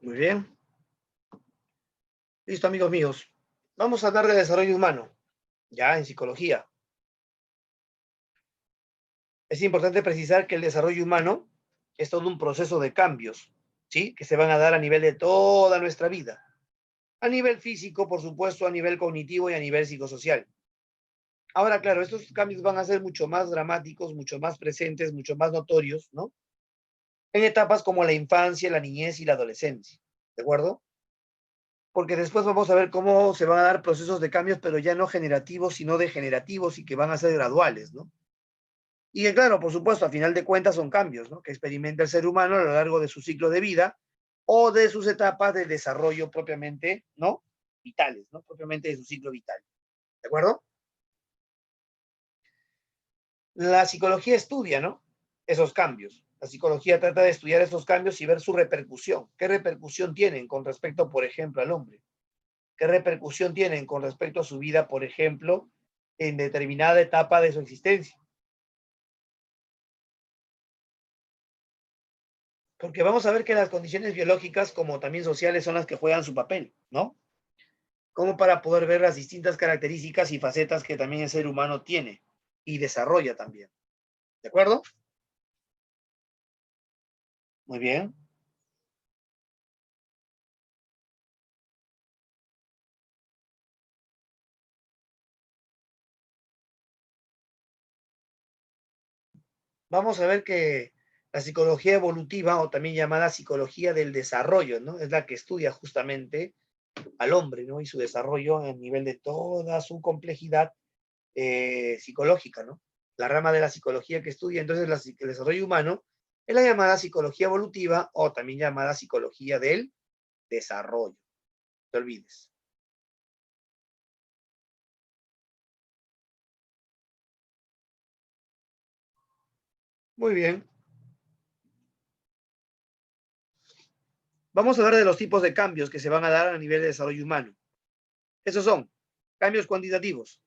Muy bien. Listo, amigos míos. Vamos a hablar de desarrollo humano, ya en psicología. Es importante precisar que el desarrollo humano es todo un proceso de cambios, ¿sí? Que se van a dar a nivel de toda nuestra vida. A nivel físico, por supuesto, a nivel cognitivo y a nivel psicosocial. Ahora, claro, estos cambios van a ser mucho más dramáticos, mucho más presentes, mucho más notorios, ¿no? En etapas como la infancia, la niñez y la adolescencia, ¿de acuerdo? Porque después vamos a ver cómo se van a dar procesos de cambios, pero ya no generativos, sino degenerativos y que van a ser graduales, ¿no? Y claro, por supuesto, a final de cuentas son cambios, ¿no? Que experimenta el ser humano a lo largo de su ciclo de vida o de sus etapas de desarrollo propiamente, ¿no? Vitales, ¿no? Propiamente de su ciclo vital, ¿de acuerdo? La psicología estudia, ¿no? Esos cambios. La psicología trata de estudiar esos cambios y ver su repercusión. ¿Qué repercusión tienen con respecto, por ejemplo, al hombre? ¿Qué repercusión tienen con respecto a su vida, por ejemplo, en determinada etapa de su existencia? Porque vamos a ver que las condiciones biológicas como también sociales son las que juegan su papel, ¿no? Como para poder ver las distintas características y facetas que también el ser humano tiene y desarrolla también. ¿De acuerdo? Muy bien. Vamos a ver que la psicología evolutiva, o también llamada psicología del desarrollo, ¿no? Es la que estudia justamente al hombre, ¿no? Y su desarrollo a nivel de toda su complejidad psicológica, ¿no? La rama de la psicología que estudia entonces el desarrollo humano es la llamada psicología evolutiva o también llamada psicología del desarrollo. No te olvides. Muy bien. Vamos a hablar de los tipos de cambios que se van a dar a nivel de desarrollo humano. Esos son cambios cuantitativos.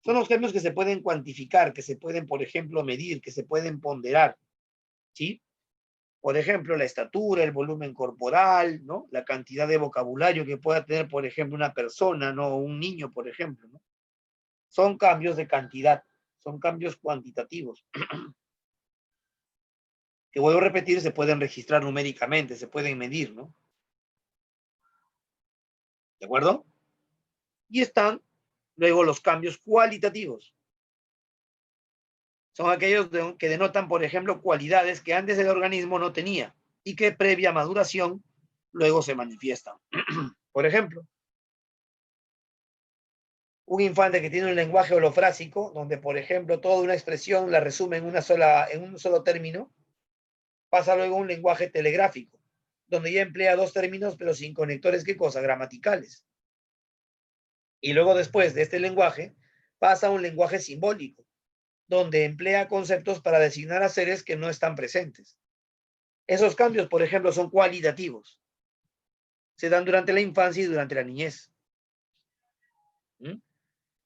Son los cambios que se pueden cuantificar, que se pueden, por ejemplo, medir, que se pueden ponderar, ¿sí? Por ejemplo, la estatura, el volumen corporal, ¿no? La cantidad de vocabulario que pueda tener, por ejemplo, una persona, ¿no? O un niño, por ejemplo, ¿no? Son cambios de cantidad, son cambios cuantitativos, que vuelvo a repetir, se pueden registrar numéricamente, se pueden medir, ¿no? ¿De acuerdo? Y están luego los cambios cualitativos. Son aquellos que denotan, por ejemplo, cualidades que antes el organismo no tenía y que previa maduración luego se manifiestan. Por ejemplo, un infante que tiene un lenguaje holofrásico, donde, por ejemplo, toda una expresión la resume en un solo término, pasa luego a un lenguaje telegráfico, donde ya emplea dos términos, pero sin conectores, ¿qué cosa? Gramaticales. Y luego después de este lenguaje, pasa a un lenguaje simbólico, donde emplea conceptos para designar a seres que no están presentes. Esos cambios, por ejemplo, son cualitativos. Se dan durante la infancia y durante la niñez. ¿Mm?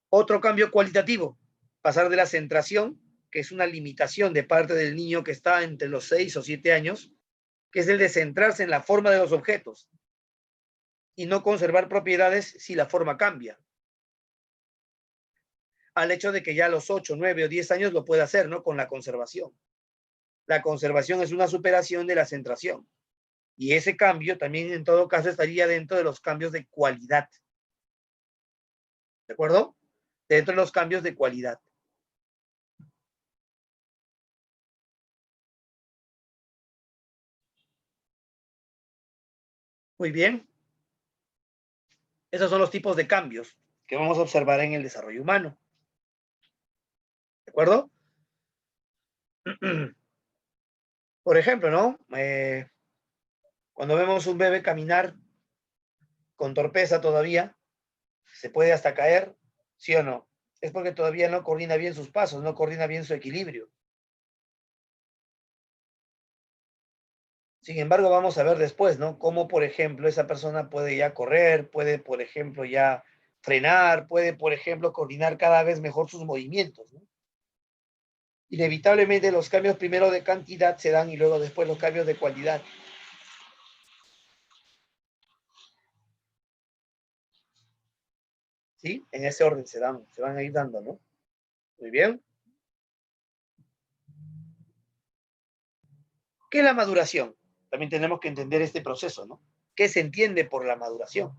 Otro cambio cualitativo, pasar de la centración, que es una limitación de parte del niño que está entre los 6 o 7 años, que es el de centrarse en la forma de los objetos y no conservar propiedades si la forma cambia, al hecho de que ya a los 8, 9 o 10 años lo puede hacer, ¿no? Con la conservación. La conservación es una superación de la centración. Y ese cambio también en todo caso estaría dentro de los cambios de cualidad. ¿De acuerdo? Dentro de los cambios de cualidad. Muy bien. Esos son los tipos de cambios que vamos a observar en el desarrollo humano. ¿De acuerdo? Por ejemplo, ¿no? Cuando vemos un bebé caminar con torpeza todavía, se puede hasta caer, ¿sí o no? Es porque todavía no coordina bien sus pasos, no coordina bien su equilibrio. Sin embargo, vamos a ver después, ¿no? Cómo, por ejemplo, esa persona puede ya correr, puede, por ejemplo, ya frenar, puede, por ejemplo, coordinar cada vez mejor sus movimientos, ¿no? Inevitablemente los cambios primero de cantidad se dan y luego después los cambios de cualidad. ¿Sí? En ese orden se van a ir dando, ¿no? Muy bien. ¿Qué es la maduración? También tenemos que entender este proceso, ¿no? ¿Qué se entiende por la maduración?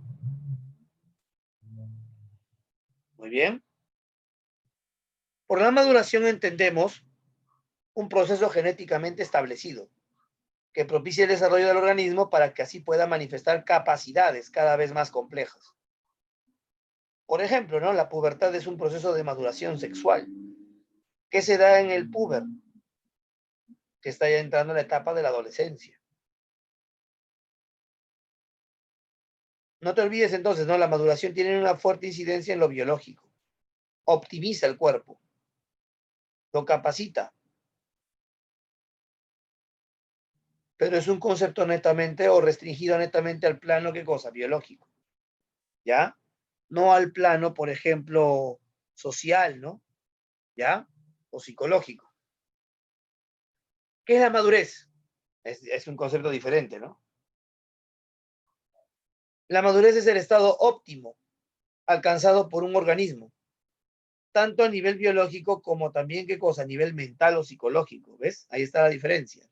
Muy bien. Por la maduración entendemos un proceso genéticamente establecido que propicia el desarrollo del organismo para que así pueda manifestar capacidades cada vez más complejas. Por ejemplo, ¿no? La pubertad es un proceso de maduración sexual que se da en el puber, que está ya entrando en la etapa de la adolescencia. No te olvides entonces, ¿no? La maduración tiene una fuerte incidencia en lo biológico. Optimiza el cuerpo, lo capacita, pero es un concepto netamente o restringido netamente al plano, ¿qué cosa? Biológico, ¿ya? No al plano, por ejemplo, social, ¿no? ¿Ya? O psicológico. ¿Qué es la madurez? Es un concepto diferente, ¿no? La madurez es el estado óptimo alcanzado por un organismo, tanto a nivel biológico como también, ¿qué cosa? A nivel mental o psicológico, ¿ves? Ahí está la diferencia.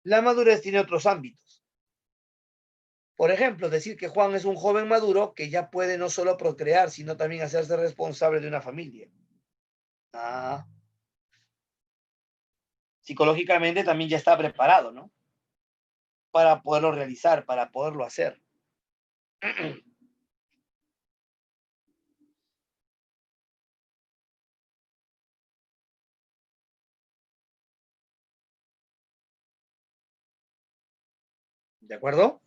La madurez tiene otros ámbitos. Por ejemplo, decir que Juan es un joven maduro que ya puede no solo procrear, sino también hacerse responsable de una familia. Ah, psicológicamente también ya está preparado, ¿no? Para poderlo realizar, para poderlo hacer. ¿De acuerdo?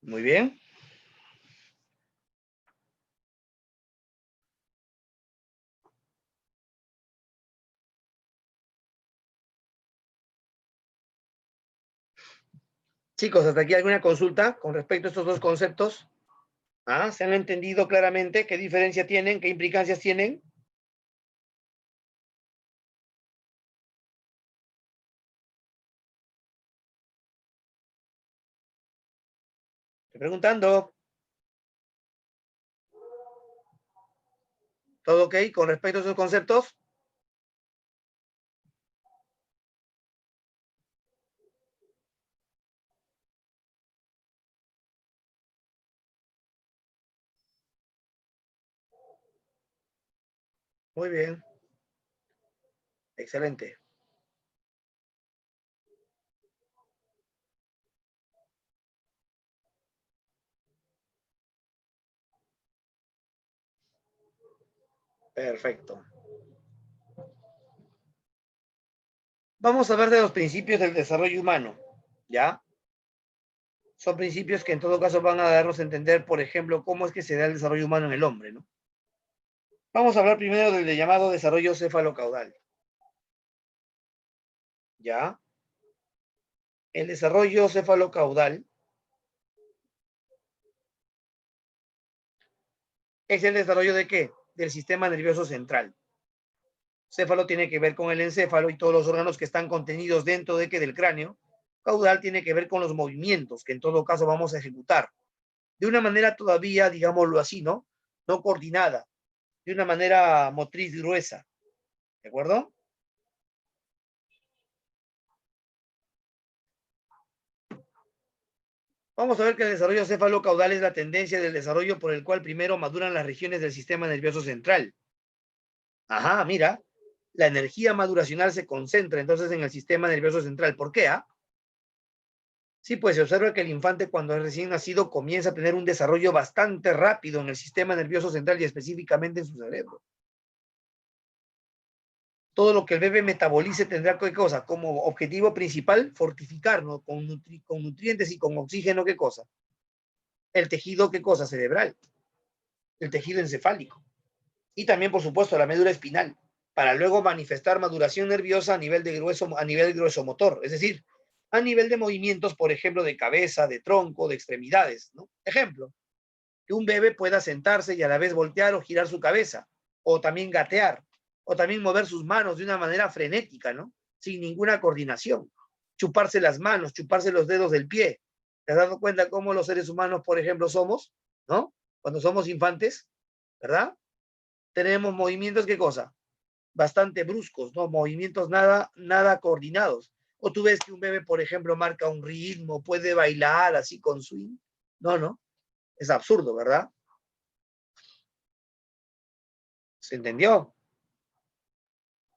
Muy bien. Chicos, ¿hasta aquí alguna consulta con respecto a estos dos conceptos? ¿Ah? ¿Se han entendido claramente qué diferencia tienen, qué implicancias tienen? Estoy preguntando. ¿Todo ok con respecto a esos conceptos? Muy bien. Excelente. Perfecto. Vamos a ver de los principios del desarrollo humano, ¿ya? Son principios que en todo caso van a darnos a entender, por ejemplo, cómo es que se da el desarrollo humano en el hombre, ¿no? Vamos a hablar primero del llamado desarrollo cefalocaudal, ¿ya? El desarrollo cefalocaudal es el desarrollo de ¿qué? Del sistema nervioso central. Céfalo tiene que ver con el encéfalo y todos los órganos que están contenidos dentro de ¿qué? Del cráneo. Caudal tiene que ver con los movimientos que en todo caso vamos a ejecutar de una manera todavía, digámoslo así, ¿no? No coordinada, de una manera motriz gruesa, ¿de acuerdo? Vamos a ver que el desarrollo cefalocaudal es la tendencia del desarrollo por el cual primero maduran las regiones del sistema nervioso central. Ajá, mira, la energía maduracional se concentra entonces en el sistema nervioso central. ¿Por qué? Ah? Sí, pues se observa que el infante cuando es recién nacido comienza a tener un desarrollo bastante rápido en el sistema nervioso central y específicamente en su cerebro. Todo lo que el bebé metabolice tendrá ¿qué cosa? Como objetivo principal, fortificarnos con nutrientes y con oxígeno, ¿qué cosa? El tejido, ¿qué cosa? Cerebral, el tejido encefálico. Y también, por supuesto, la médula espinal, para luego manifestar maduración nerviosa a nivel de grueso, a nivel grueso motor, es decir, a nivel de movimientos, por ejemplo, de cabeza, de tronco, de extremidades, ¿no? Ejemplo, que un bebé pueda sentarse y a la vez voltear o girar su cabeza. o también gatear, o también mover sus manos de una manera frenética, ¿no? Sin ninguna coordinación. Chuparse las manos, chuparse los dedos del pie. ¿Te has dado cuenta cómo los seres humanos, por ejemplo, somos, ¿no? Cuando somos infantes, ¿verdad? Tenemos movimientos, ¿qué cosa? Bastante bruscos, ¿no? Movimientos nada coordinados. O tú ves que un bebé, por ejemplo, marca un ritmo, puede bailar así con swing. No, no. Es absurdo, ¿verdad? ¿Se entendió?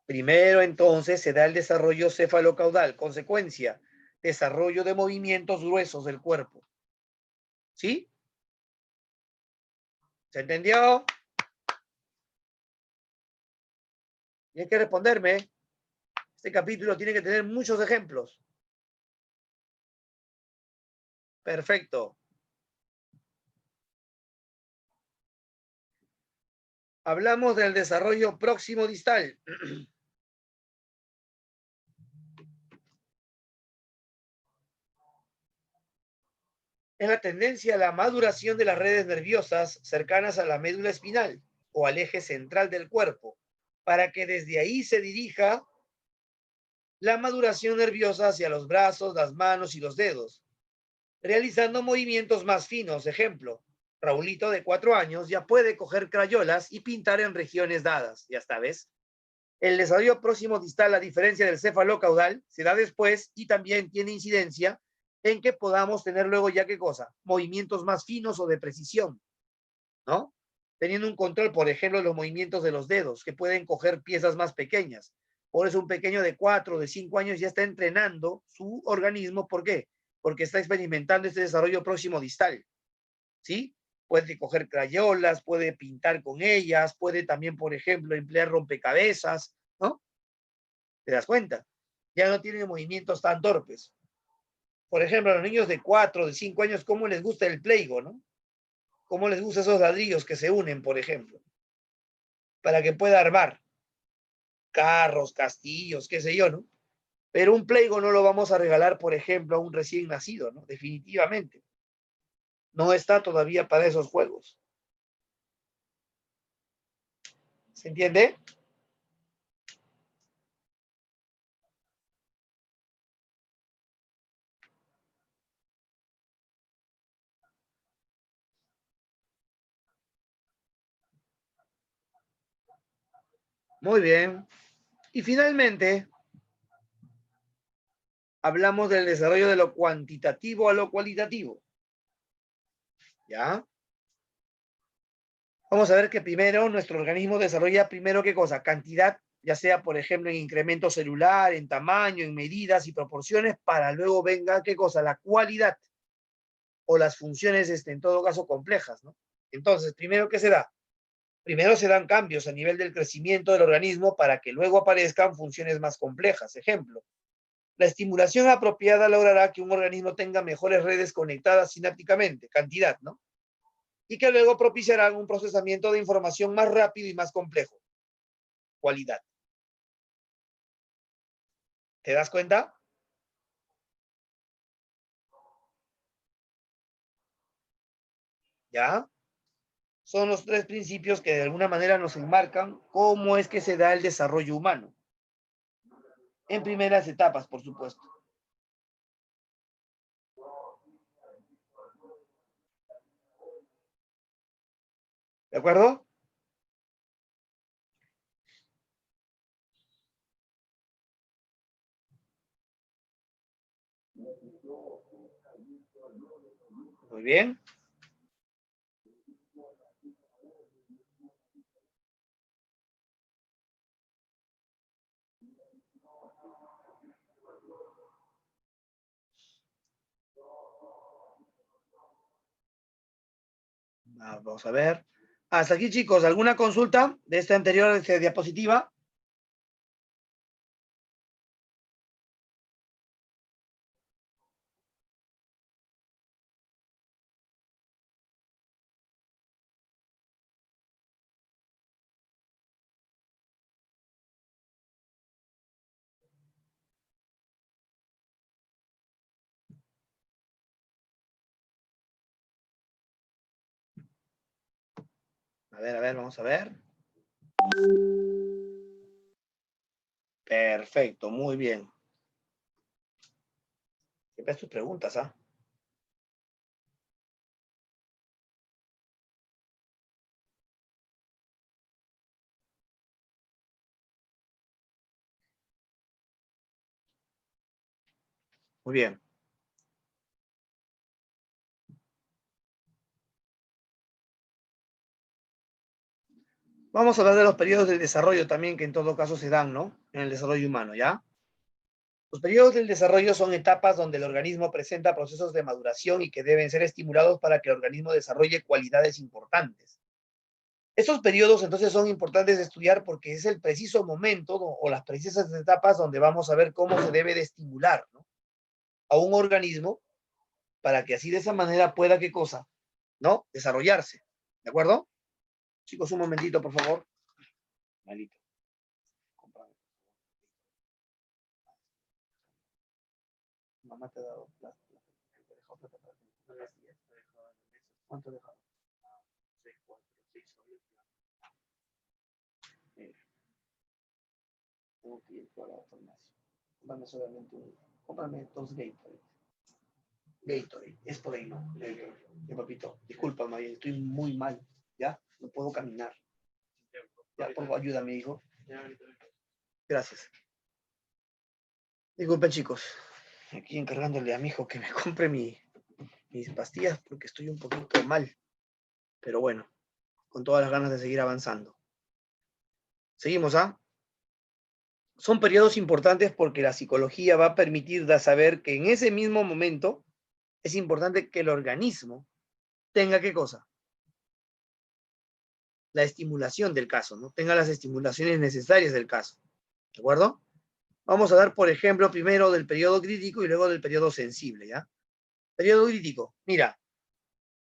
Primero, entonces, se da el desarrollo cefalocaudal. Consecuencia, desarrollo de movimientos gruesos del cuerpo. ¿Sí? ¿Se entendió? Tienes que responderme. Este capítulo tiene que tener muchos ejemplos. Perfecto. Hablamos del desarrollo próximo distal. Es la tendencia a la maduración de las redes nerviosas cercanas a la médula espinal o al eje central del cuerpo, para que desde ahí se dirija la maduración nerviosa hacia los brazos, las manos y los dedos, realizando movimientos más finos. Ejemplo, Raulito de 4 años ya puede coger crayolas y pintar en regiones dadas. Ya está, ¿ves? El desarrollo próximo distal, a diferencia del cefalocaudal, se da después y también tiene incidencia en que podamos tener luego ya qué cosa, movimientos más finos o de precisión, ¿no? Teniendo un control, por ejemplo, de los movimientos de los dedos, que pueden coger piezas más pequeñas. Por eso un pequeño de 4, de 5 años ya está entrenando su organismo. ¿Por qué? Porque está experimentando este desarrollo próximo distal, ¿sí? Puede coger crayolas, puede pintar con ellas, puede también, por ejemplo, emplear rompecabezas, ¿no? ¿Te das cuenta? Ya no tienen movimientos tan torpes. Por ejemplo, a los niños de 4, de 5 años, ¿cómo les gusta el Play-Doh, no? ¿Cómo les gustan esos ladrillos que se unen, por ejemplo? Para que pueda armar carros, castillos, qué sé yo, ¿no? Pero un Play-Doh no lo vamos a regalar, por ejemplo, a un recién nacido, ¿no? Definitivamente. No está todavía para esos juegos. ¿Se entiende? Muy bien. Y finalmente, hablamos del desarrollo de lo cuantitativo a lo cualitativo. ¿Ya? Vamos a ver que primero nuestro organismo desarrolla primero qué cosa, cantidad, ya sea por ejemplo en incremento celular, en tamaño, en medidas y proporciones, para luego venga qué cosa, la cualidad o las funciones, en todo caso, complejas, ¿no? Entonces, primero, ¿qué se da? Primero se dan cambios a nivel del crecimiento del organismo para que luego aparezcan funciones más complejas. Ejemplo, la estimulación apropiada logrará que un organismo tenga mejores redes conectadas sinápticamente, cantidad, ¿no? Y que luego propiciarán un procesamiento de información más rápido y más complejo, cualidad. ¿Te das cuenta? ¿Ya? Son los tres principios que de alguna manera nos enmarcan cómo es que se da el desarrollo humano. En primeras etapas, por supuesto. ¿De acuerdo? Muy bien. Vamos a ver. Hasta aquí, chicos. ¿Alguna consulta de esta anterior diapositiva? A ver, vamos a ver. Perfecto, muy bien. Siempre tus preguntas, ¿ah? Muy bien. Vamos a hablar de los periodos de desarrollo también, que en todo caso se dan, ¿no? En el desarrollo humano, ¿ya? Los periodos del desarrollo son etapas donde el organismo presenta procesos de maduración y que deben ser estimulados para que el organismo desarrolle cualidades importantes. Estos periodos entonces son importantes de estudiar porque es el preciso momento o las precisas etapas donde vamos a ver cómo se debe de estimular, ¿no?, a un organismo para que así de esa manera pueda, ¿qué cosa? ¿No? Desarrollarse. ¿De acuerdo? Chicos, un momentito, por favor. Malito. Mamá te ha dado plata. ¿Cuánto dejó? 6, 4, 6 soles. Tengo que ir a la farmacia. Cómprame solamente cómprame 2 Gatorade. Gatorade, es por ahí, ¿no? Papito, disculpa, María, estoy muy mal, ¿ya? No puedo caminar. Ya, por favor, ayúdame, hijo. Gracias. Disculpen, chicos. Aquí encargándole a mi hijo que me compre mis pastillas porque estoy un poquito mal. Pero bueno, con todas las ganas de seguir avanzando. Seguimos, ¿ah? Son periodos importantes porque la psicología va a permitir saber que en ese mismo momento es importante que el organismo tenga, ¿qué cosa? La estimulación del caso, ¿no? Tenga las estimulaciones necesarias del caso. ¿De acuerdo? Vamos a dar, por ejemplo, primero del periodo crítico y luego del periodo sensible, ¿ya? Periodo crítico. Mira,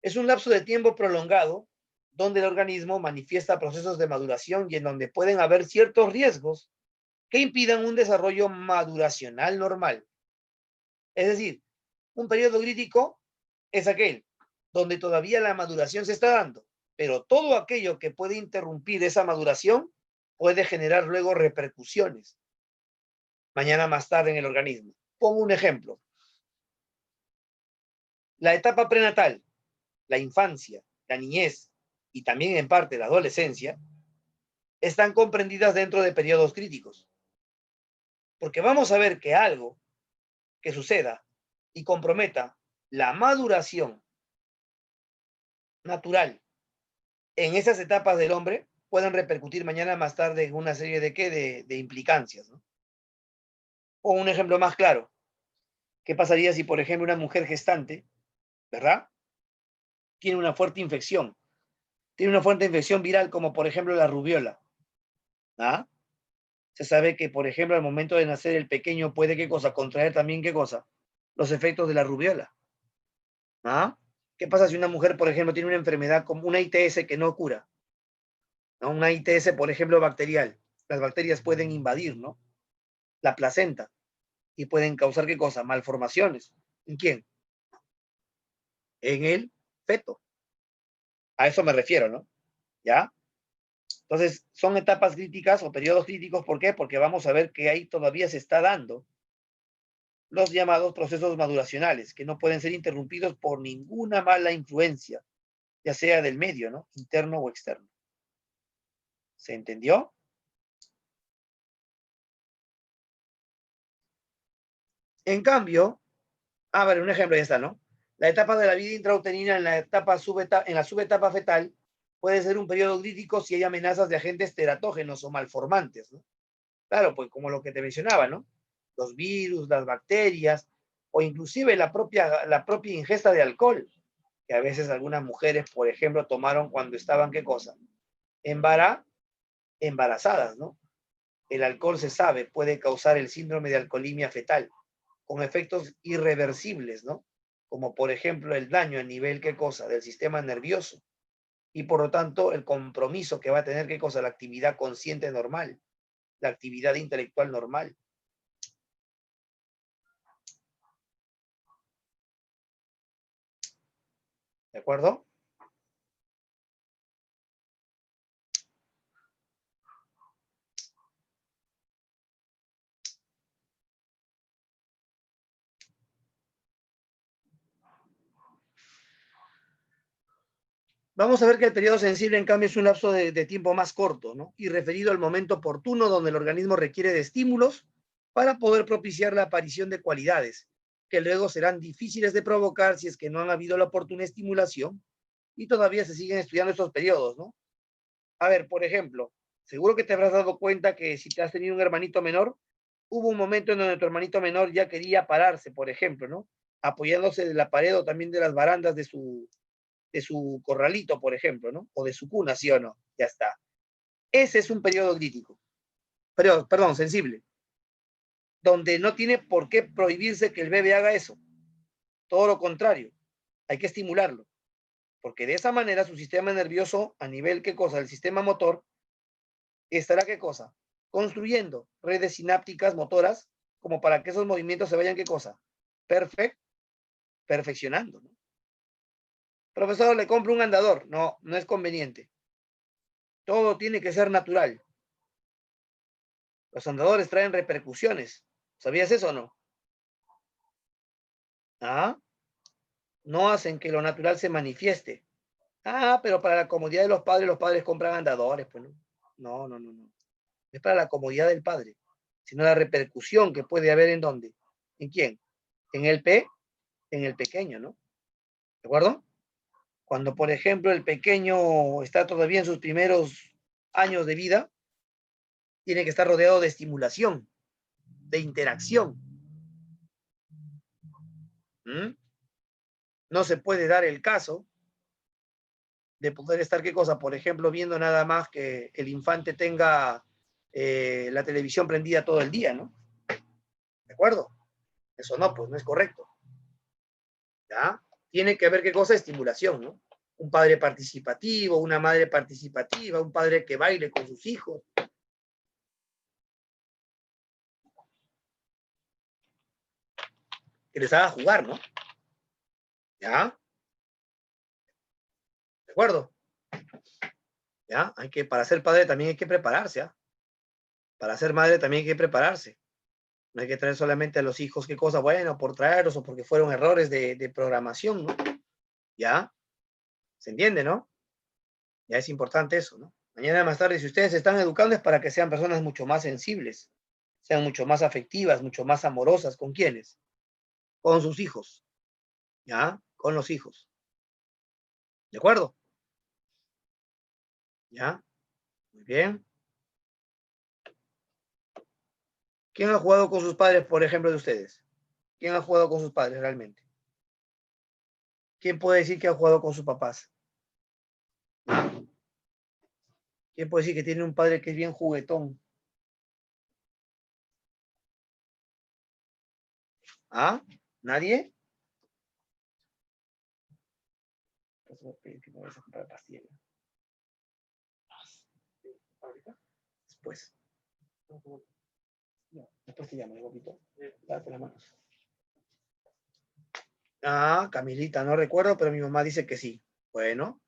es un lapso de tiempo prolongado donde el organismo manifiesta procesos de maduración y en donde pueden haber ciertos riesgos que impidan un desarrollo maduracional normal. Es decir, un periodo crítico es aquel donde todavía la maduración se está dando, pero todo aquello que puede interrumpir esa maduración puede generar luego repercusiones mañana más tarde en el organismo. Pongo un ejemplo. La etapa prenatal, la infancia, la niñez y también en parte la adolescencia están comprendidas dentro de periodos críticos. Porque vamos a ver que algo que suceda y comprometa la maduración natural en esas etapas del hombre pueden repercutir mañana más tarde en una serie de, ¿qué? De implicancias, ¿no? O un ejemplo más claro, ¿qué pasaría si, por ejemplo, una mujer gestante, ¿verdad? Tiene una fuerte infección, tiene una fuerte infección viral como por ejemplo la rubiola, ¿ah? Se sabe que, por ejemplo, al momento de nacer el pequeño puede, ¿qué cosa? Contraer también, ¿qué cosa? Los efectos de la rubiola, ¿ah? ¿Qué pasa si una mujer, por ejemplo, tiene una enfermedad como una ITS que no cura, ¿no? Una ITS, por ejemplo, bacterial. Las bacterias pueden invadir, ¿no?, la placenta y pueden causar, ¿qué cosa? Malformaciones. ¿En quién? En el feto. A eso me refiero, ¿no? ¿Ya? Entonces, son etapas críticas o periodos críticos. ¿Por qué? Porque vamos a ver que ahí todavía se está dando los llamados procesos maduracionales, que no pueden ser interrumpidos por ninguna mala influencia, ya sea del medio, ¿no?, interno o externo. ¿Se entendió? En cambio, a ver, un ejemplo ya está, ¿no? La etapa de la vida intrauterina en en la subetapa fetal puede ser un periodo crítico si hay amenazas de agentes teratógenos o malformantes, ¿no? Claro, pues como lo que te mencionaba, ¿no? Los virus, las bacterias, o inclusive la propia ingesta de alcohol, que a veces algunas mujeres, por ejemplo, tomaron cuando estaban, ¿qué cosa? Embara, embarazadas, ¿no? El alcohol, se sabe, puede causar el síndrome de alcoholemia fetal, con efectos irreversibles, ¿no? Como por ejemplo el daño a nivel, ¿qué cosa? Del sistema nervioso. Y por lo tanto, el compromiso que va a tener, ¿qué cosa? La actividad consciente normal, la actividad intelectual normal. ¿De acuerdo? Vamos a ver que el periodo sensible, en cambio, es un lapso de tiempo más corto, ¿no? Y referido al momento oportuno donde el organismo requiere de estímulos para poder propiciar la aparición de cualidades que luego serán difíciles de provocar si es que no han habido la oportuna estimulación y todavía se siguen estudiando estos periodos, ¿no? A ver, por ejemplo, seguro que te habrás dado cuenta que si te has tenido un hermanito menor, hubo un momento en donde tu hermanito menor ya quería pararse, por ejemplo, ¿no? Apoyándose de la pared o también de las barandas de su corralito, por ejemplo, ¿no? O de su cuna, ¿sí o no? Ya está. Ese es un periodo crítico, perdón, sensible, donde no tiene por qué prohibirse que el bebé haga eso. Todo lo contrario, hay que estimularlo, porque de esa manera su sistema nervioso, a nivel, ¿qué cosa? El sistema motor, estará, ¿qué cosa? Construyendo redes sinápticas motoras, como para que esos movimientos se vayan, ¿qué cosa? Perfeccionando, ¿no? Profesor, le compro un andador. No, no es conveniente. Todo tiene que ser natural. Los andadores traen repercusiones. ¿Sabías eso o no? ¿Ah? No hacen que lo natural se manifieste. Ah, pero para la comodidad de los padres compran andadores, pues no. No, no, no, no. Es para la comodidad del padre, sino la repercusión que puede haber en dónde. ¿En quién? En el pequeño, ¿no? ¿De acuerdo? Cuando, por ejemplo, el pequeño está todavía en sus primeros años de vida, tiene que estar rodeado de estimulación, de interacción. ¿Mm? No se puede dar el caso de poder estar, ¿qué cosa? Por ejemplo, viendo nada más que el infante tenga la televisión prendida todo el día, ¿no? ¿De acuerdo? Eso no, pues no es correcto. ¿Ya? Tiene que haber, ¿qué cosa? Estimulación, ¿no? Un padre participativo, una madre participativa, un padre que baile con sus hijos. Que les haga jugar, ¿no? ¿Ya? ¿De acuerdo? ¿Ya? Para ser padre también hay que prepararse, ¿ah? Para ser madre también hay que prepararse. No hay que traer solamente a los hijos, qué cosa, bueno, por traerlos o porque fueron errores de programación, ¿no? ¿Ya? ¿Se entiende, no? Ya es importante eso, ¿no? Mañana más tarde, si ustedes se están educando es para que sean personas mucho más sensibles, sean mucho más afectivas, mucho más amorosas. ¿Con quiénes? Con sus hijos, ¿ya? Con los hijos. ¿De acuerdo? ¿Ya? Muy bien. ¿Quién ha jugado con sus padres, por ejemplo, de ustedes? ¿Quién ha jugado con sus padres realmente? ¿Quién puede decir que ha jugado con sus papás? ¿Quién puede decir que tiene un padre que es bien juguetón? ¿Ah? ¿Nadie? Después. Después te llamo, Gopito. Date las manos. Ah, Camilita, no recuerdo, pero mi mamá dice que sí. Bueno,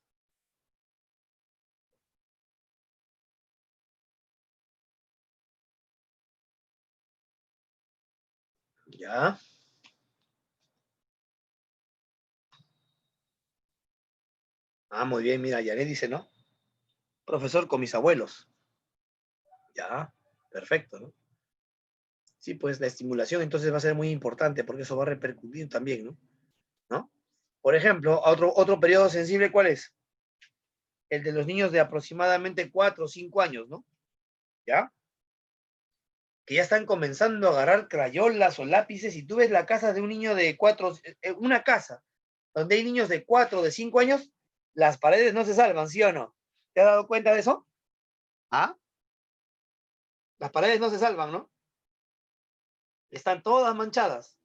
ya. Ah, muy bien, mira, Yaret dice, ¿no? Profesor con mis abuelos. Ya, perfecto, ¿no? Sí, pues la estimulación entonces va a ser muy importante porque eso va a repercutir también, ¿no? ¿No? Por ejemplo, otro periodo sensible, ¿cuál es? El de los niños de aproximadamente 4 o 5 años, ¿no? ¿Ya? Que ya están comenzando a agarrar crayolas o lápices, y tú ves la casa de un niño de 4, una casa donde hay niños de 4 o de 5 años, las paredes no se salvan, ¿sí o no? ¿Te has dado cuenta de eso? ¿Ah? Las paredes no se salvan, ¿no? Están todas manchadas,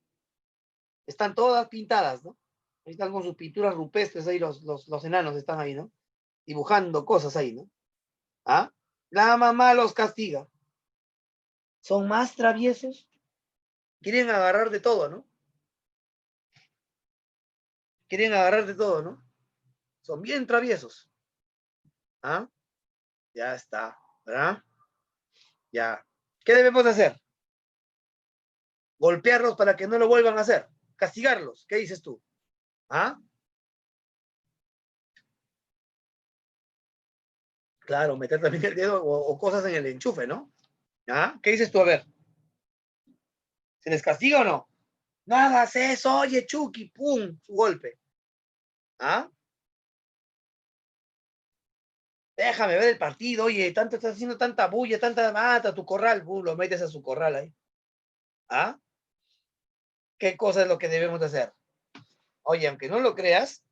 están todas pintadas, ¿no? Están con sus pinturas rupestres ahí, los enanos están ahí, ¿no? Dibujando cosas ahí, ¿no? ¿Ah? La mamá los castiga. Son más traviesos, quieren agarrar de todo, ¿no? Quieren agarrar de todo, ¿no? Son bien traviesos. ¿Ah? Ya está, ¿verdad? Ya. ¿Qué debemos hacer? Golpearlos para que no lo vuelvan a hacer. Castigarlos. ¿Qué dices tú? ¿Ah? Claro, meter también el dedo o cosas en el enchufe, ¿no? ¿Ah? ¿Qué dices tú? A ver, ¿se les castiga o no? Nada, hace eso, oye, Chucky, pum, su golpe. ¿Ah? Déjame ver el partido, oye, tanto estás haciendo tanta bulla, tanta mata, tu corral, pum, lo metes a su corral ahí. ¿Ah? ¿Qué cosa es lo que debemos de hacer? Oye, aunque no lo creas,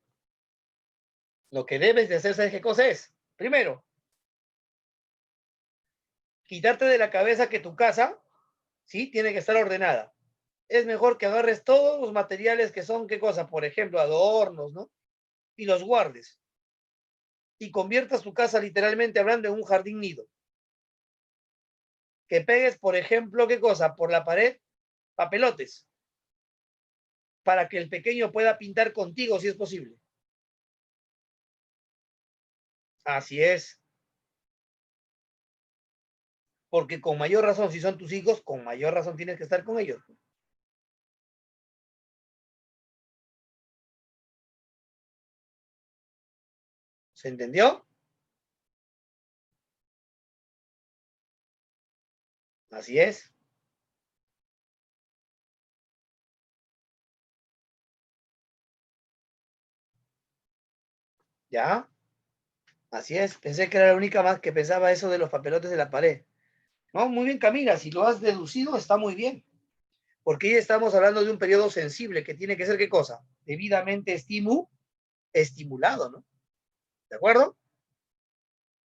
lo que debes de hacer, ¿sabes qué cosa es? Primero, quitarte de la cabeza que tu casa, ¿sí? Tiene que estar ordenada. Es mejor que agarres todos los materiales que son, ¿qué cosa? Por ejemplo, adornos, ¿no? Y los guardes. Y conviertas tu casa, literalmente hablando, en un jardín nido. Que pegues, por ejemplo, ¿qué cosa? Por la pared, papelotes, para que el pequeño pueda pintar contigo si es posible. Así es. Porque con mayor razón, si son tus hijos, con mayor razón tienes que estar con ellos. ¿Se entendió? Así es. ¿Ya? Así es. Pensé que era la única más que pensaba eso de los papelotes de la pared. No, muy bien, Camila. Si lo has deducido, está muy bien. Porque ya estamos hablando de un periodo sensible que tiene que ser, ¿qué cosa? Debidamente estimulado, ¿no? ¿De acuerdo?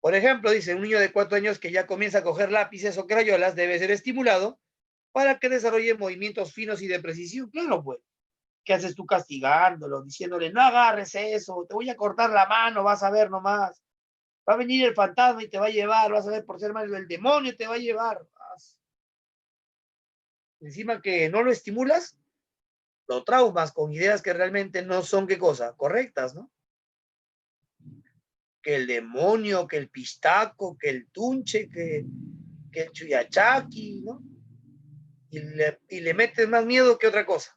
Por ejemplo, dice, un niño de 4 años que ya comienza a coger lápices o crayolas debe ser estimulado para que desarrolle movimientos finos y de precisión. Claro, pues. ¿Qué haces tú castigándolo? Diciéndole, no agarres eso, te voy a cortar la mano, vas a ver nomás. Va a venir el fantasma y te va a llevar, vas a ver por ser malo, el demonio te va a llevar. Encima que no lo estimulas, lo traumas con ideas que realmente no son, ¿qué cosa? Correctas, ¿no? Que el demonio, que el pistaco, que el tunche, que el chuyachaki, ¿no? Y le metes más miedo que otra cosa,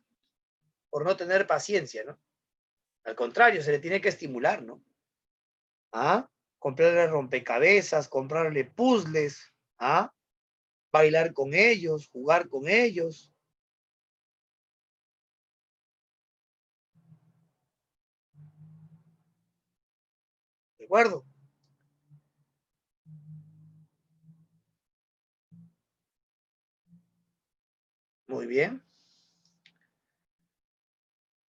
por no tener paciencia, ¿no? Al contrario, se le tiene que estimular, ¿no? ¿Ah? Comprarle rompecabezas, comprarle puzzles, ¿ah? Bailar con ellos, jugar con ellos, ¿de acuerdo? Muy bien.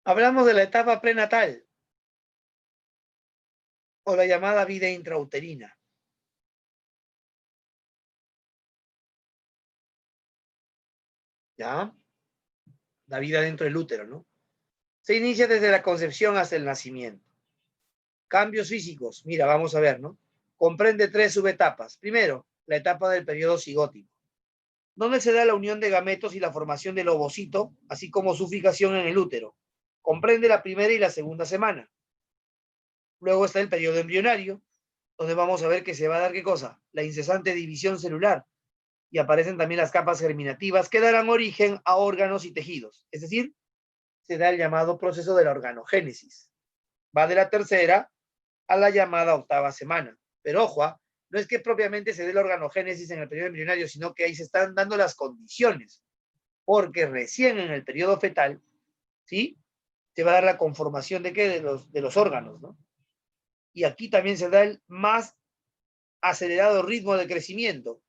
Hablamos de la etapa prenatal o la llamada vida intrauterina, ¿ya? La vida dentro del útero, ¿no? Se inicia desde la concepción hasta el nacimiento. Cambios físicos, mira, vamos a ver, ¿no? Comprende 3 subetapas. Primero, la etapa del periodo cigótico, donde se da la unión de gametos y la formación del ovocito, así como su fijación en el útero. Comprende la primera y la segunda semana. Luego está el periodo embrionario, donde vamos a ver que se va a dar, ¿qué cosa? La incesante división celular, y aparecen también las capas germinativas que darán origen a órganos y tejidos. Es decir, se da el llamado proceso de la organogénesis. Va de la tercera a la llamada octava semana. Pero ojo, no es que propiamente se dé la organogénesis en el periodo embrionario, sino que ahí se están dando las condiciones, porque recién en el periodo fetal, ¿sí? Se va a dar la conformación de qué? De los órganos, ¿no? Y aquí también se da el más acelerado ritmo de crecimiento.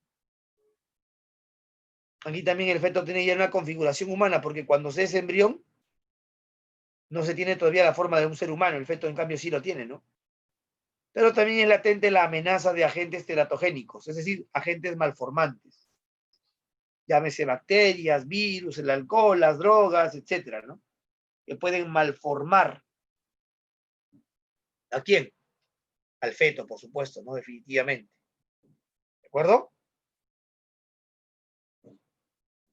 Aquí también el feto tiene ya una configuración humana, porque cuando se es embrión, no se tiene todavía la forma de un ser humano, el feto en cambio sí lo tiene, ¿no? Pero también es latente la amenaza de agentes teratogénicos, es decir, agentes malformantes. Llámese bacterias, virus, el alcohol, las drogas, etcétera, ¿no? Que pueden malformar. ¿A quién? Al feto, por supuesto, ¿no? Definitivamente. ¿De acuerdo?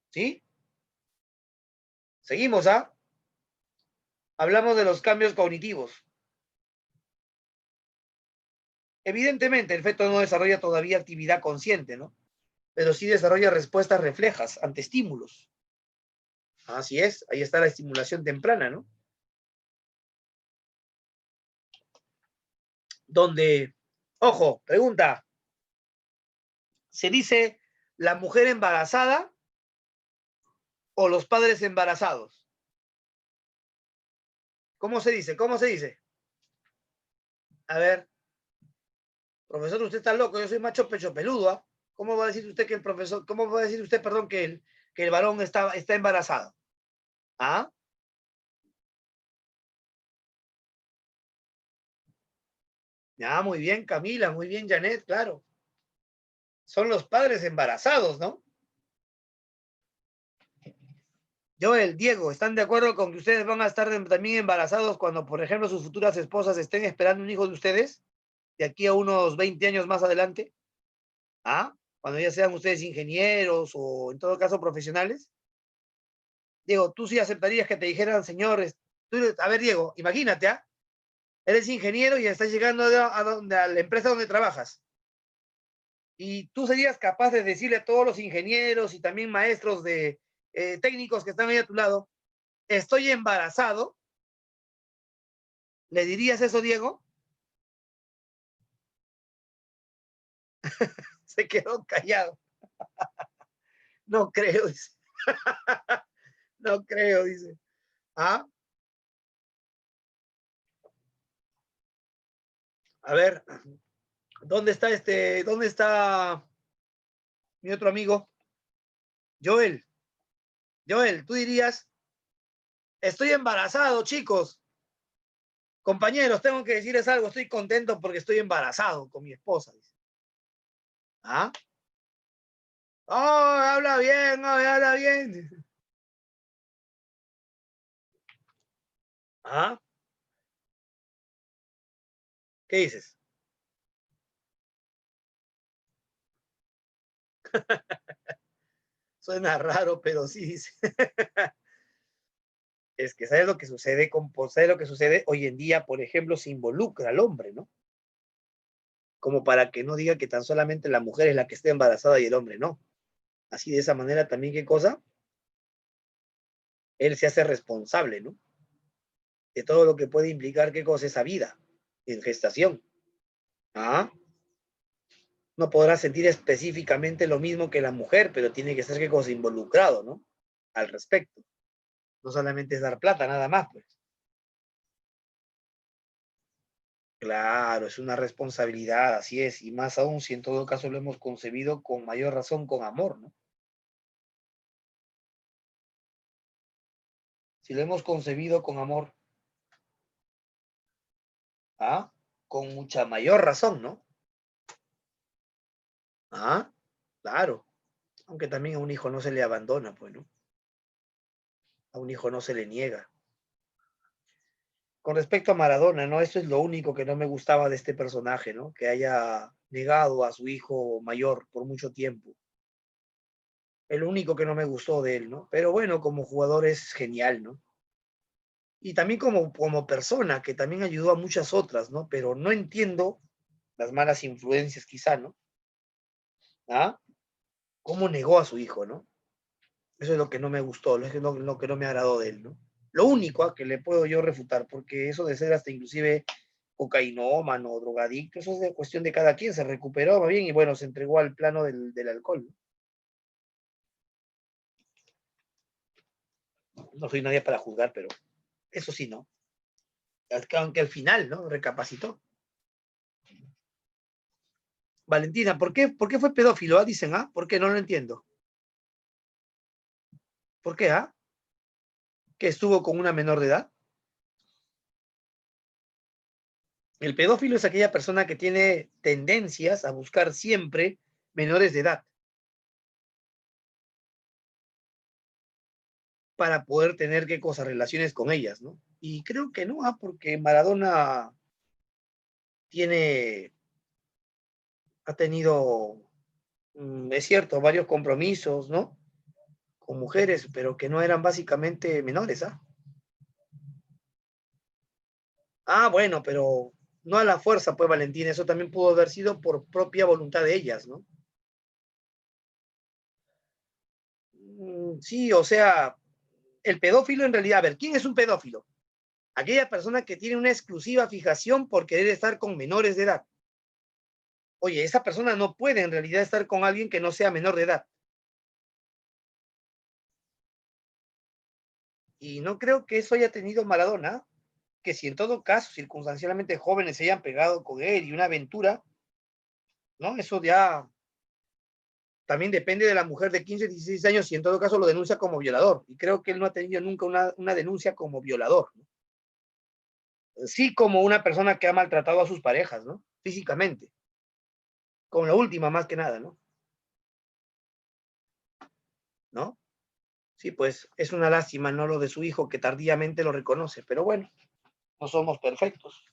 ¿Sí? Seguimos, ¿ah? Hablamos de los cambios cognitivos. Evidentemente, el feto no desarrolla todavía actividad consciente, ¿no? Pero sí desarrolla respuestas reflejas ante estímulos. Así es, ahí está la estimulación temprana, ¿no? Donde, ojo, pregunta, ¿Se dice la mujer embarazada o los padres embarazados? ¿Cómo se dice? ¿Cómo se dice? A ver, profesor, usted está loco, yo soy macho pecho peludo, ¿ah? ¿Cómo va a decir usted que el profesor, cómo va a decir usted, perdón, que el varón está embarazado? ¿Ah? Ya, muy bien, Camila, muy bien, Janet, claro. Son los padres embarazados, ¿no? Joel, Diego, ¿están de acuerdo con que ustedes van a estar también embarazados cuando, por ejemplo, sus futuras esposas estén esperando un hijo de ustedes? De aquí a unos 20 años más adelante. ¿Ah? Cuando ya sean ustedes ingenieros o en todo caso profesionales. Diego, tú sí aceptarías que te dijeran, señores, a ver, Diego, imagínate, ¿ah? Eres ingeniero y estás llegando a la empresa donde trabajas. Y tú serías capaz de decirle a todos los ingenieros y también maestros de técnicos que están ahí a tu lado, estoy embarazado. ¿Le dirías eso, Diego? Se quedó callado. No creo, dice. No creo, dice. ¿Ah? A ver, dónde está mi otro amigo? Joel, Joel, tú dirías, estoy embarazado, chicos. Compañeros, tengo que decirles algo, estoy contento porque estoy embarazado con mi esposa. Dice. ¿Ah? Oh, habla bien, oh, habla bien. ¿Ah? ¿Qué dices? Suena raro, pero sí dice. Es que ¿sabes lo que sucede? ¿Sabes lo que sucede? Hoy en día, por ejemplo, se involucra al hombre, ¿no? Como para que no diga que tan solamente la mujer es la que está embarazada y el hombre no. Así de esa manera también, ¿qué cosa? Él se hace responsable, ¿no? De todo lo que puede implicar, ¿qué cosa? Esa vida en gestación. ¿Ah? No podrá sentir específicamente lo mismo que la mujer, pero tiene que ser, ¿qué cosa? Involucrado, ¿no? Al respecto. No solamente es dar plata, nada más, pues. Claro, es una responsabilidad, así es, y más aún si en todo caso lo hemos concebido con mayor razón, con amor, ¿no? Si lo hemos concebido con amor, ¿ah? Con mucha mayor razón, ¿no? ¿Ah? Claro, aunque también a un hijo no se le abandona, pues, ¿no? A un hijo no se le niega. Con respecto a Maradona, ¿no? Eso es lo único que no me gustaba de este personaje, ¿no? Que haya negado a su hijo mayor por mucho tiempo. El único que no me gustó de él, ¿no? Pero bueno, como jugador es genial, ¿no? Y también como persona, que también ayudó a muchas otras, ¿no? Pero no entiendo las malas influencias quizá, ¿no? ¿Ah? ¿Cómo negó a su hijo, ¿no? Eso es lo que no me gustó, lo que no me agradó de él, ¿no? Lo único que le puedo yo refutar, porque eso de ser hasta inclusive cocainómano, drogadicto, eso es de cuestión de cada quien, se recuperó más bien y bueno, se entregó al plano del alcohol. No soy nadie para juzgar, pero eso sí, ¿no? Aunque al final, ¿no? Recapacitó. Valentina, por qué fue pedófilo? ¿Ah? Dicen, ¿ah? ¿Por qué? No lo entiendo. ¿Por qué? ¿Ah? ¿Que estuvo con una menor de edad? El pedófilo es aquella persona que tiene tendencias a buscar siempre menores de edad para poder tener qué cosas, relaciones con ellas, ¿no? Y creo que no, porque Maradona tiene, ha tenido, es cierto, varios compromisos, ¿no? Con mujeres, pero que no eran básicamente menores, ¿ah? Ah, bueno, pero no a la fuerza, pues Valentín, eso también pudo haber sido por propia voluntad de ellas, ¿no? Sí, o sea, el pedófilo en realidad, a ver, ¿quién es un pedófilo? Aquella persona que tiene una exclusiva fijación por querer estar con menores de edad. Oye, esa persona no puede en realidad estar con alguien que no sea menor de edad. Y no creo que eso haya tenido Maradona, que si en todo caso, circunstancialmente jóvenes se hayan pegado con él y una aventura, ¿no? Eso ya también depende de la mujer de 15, 16 años y en todo caso lo denuncia como violador. Y creo que él no ha tenido nunca una denuncia como violador, ¿no? Sí como una persona que ha maltratado a sus parejas, ¿no? Físicamente. Con la última más que nada, ¿no? ¿No? Sí, pues es una lástima, ¿no? Lo de su hijo que tardíamente lo reconoce, pero bueno, no somos perfectos.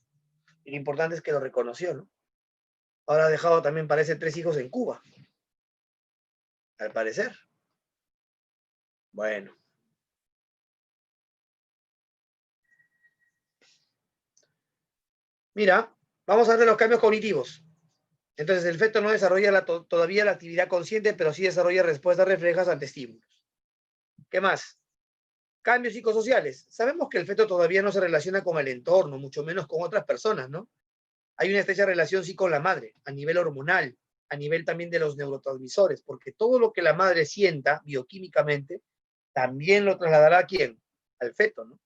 Y lo importante es que lo reconoció, ¿no? Ahora ha dejado también, parece, 3 hijos en Cuba, al parecer. Bueno, mira, vamos a ver los cambios cognitivos. Entonces, el feto no desarrolla todavía la actividad consciente, pero sí desarrolla respuestas reflejas ante estímulos. ¿Qué más? Cambios psicosociales. Sabemos que el feto todavía no se relaciona con el entorno, mucho menos con otras personas, ¿no? Hay una estrecha relación sí con la madre, a nivel hormonal, a nivel también de los neurotransmisores, porque todo lo que la madre sienta bioquímicamente también lo trasladará a quién? Al feto, ¿no?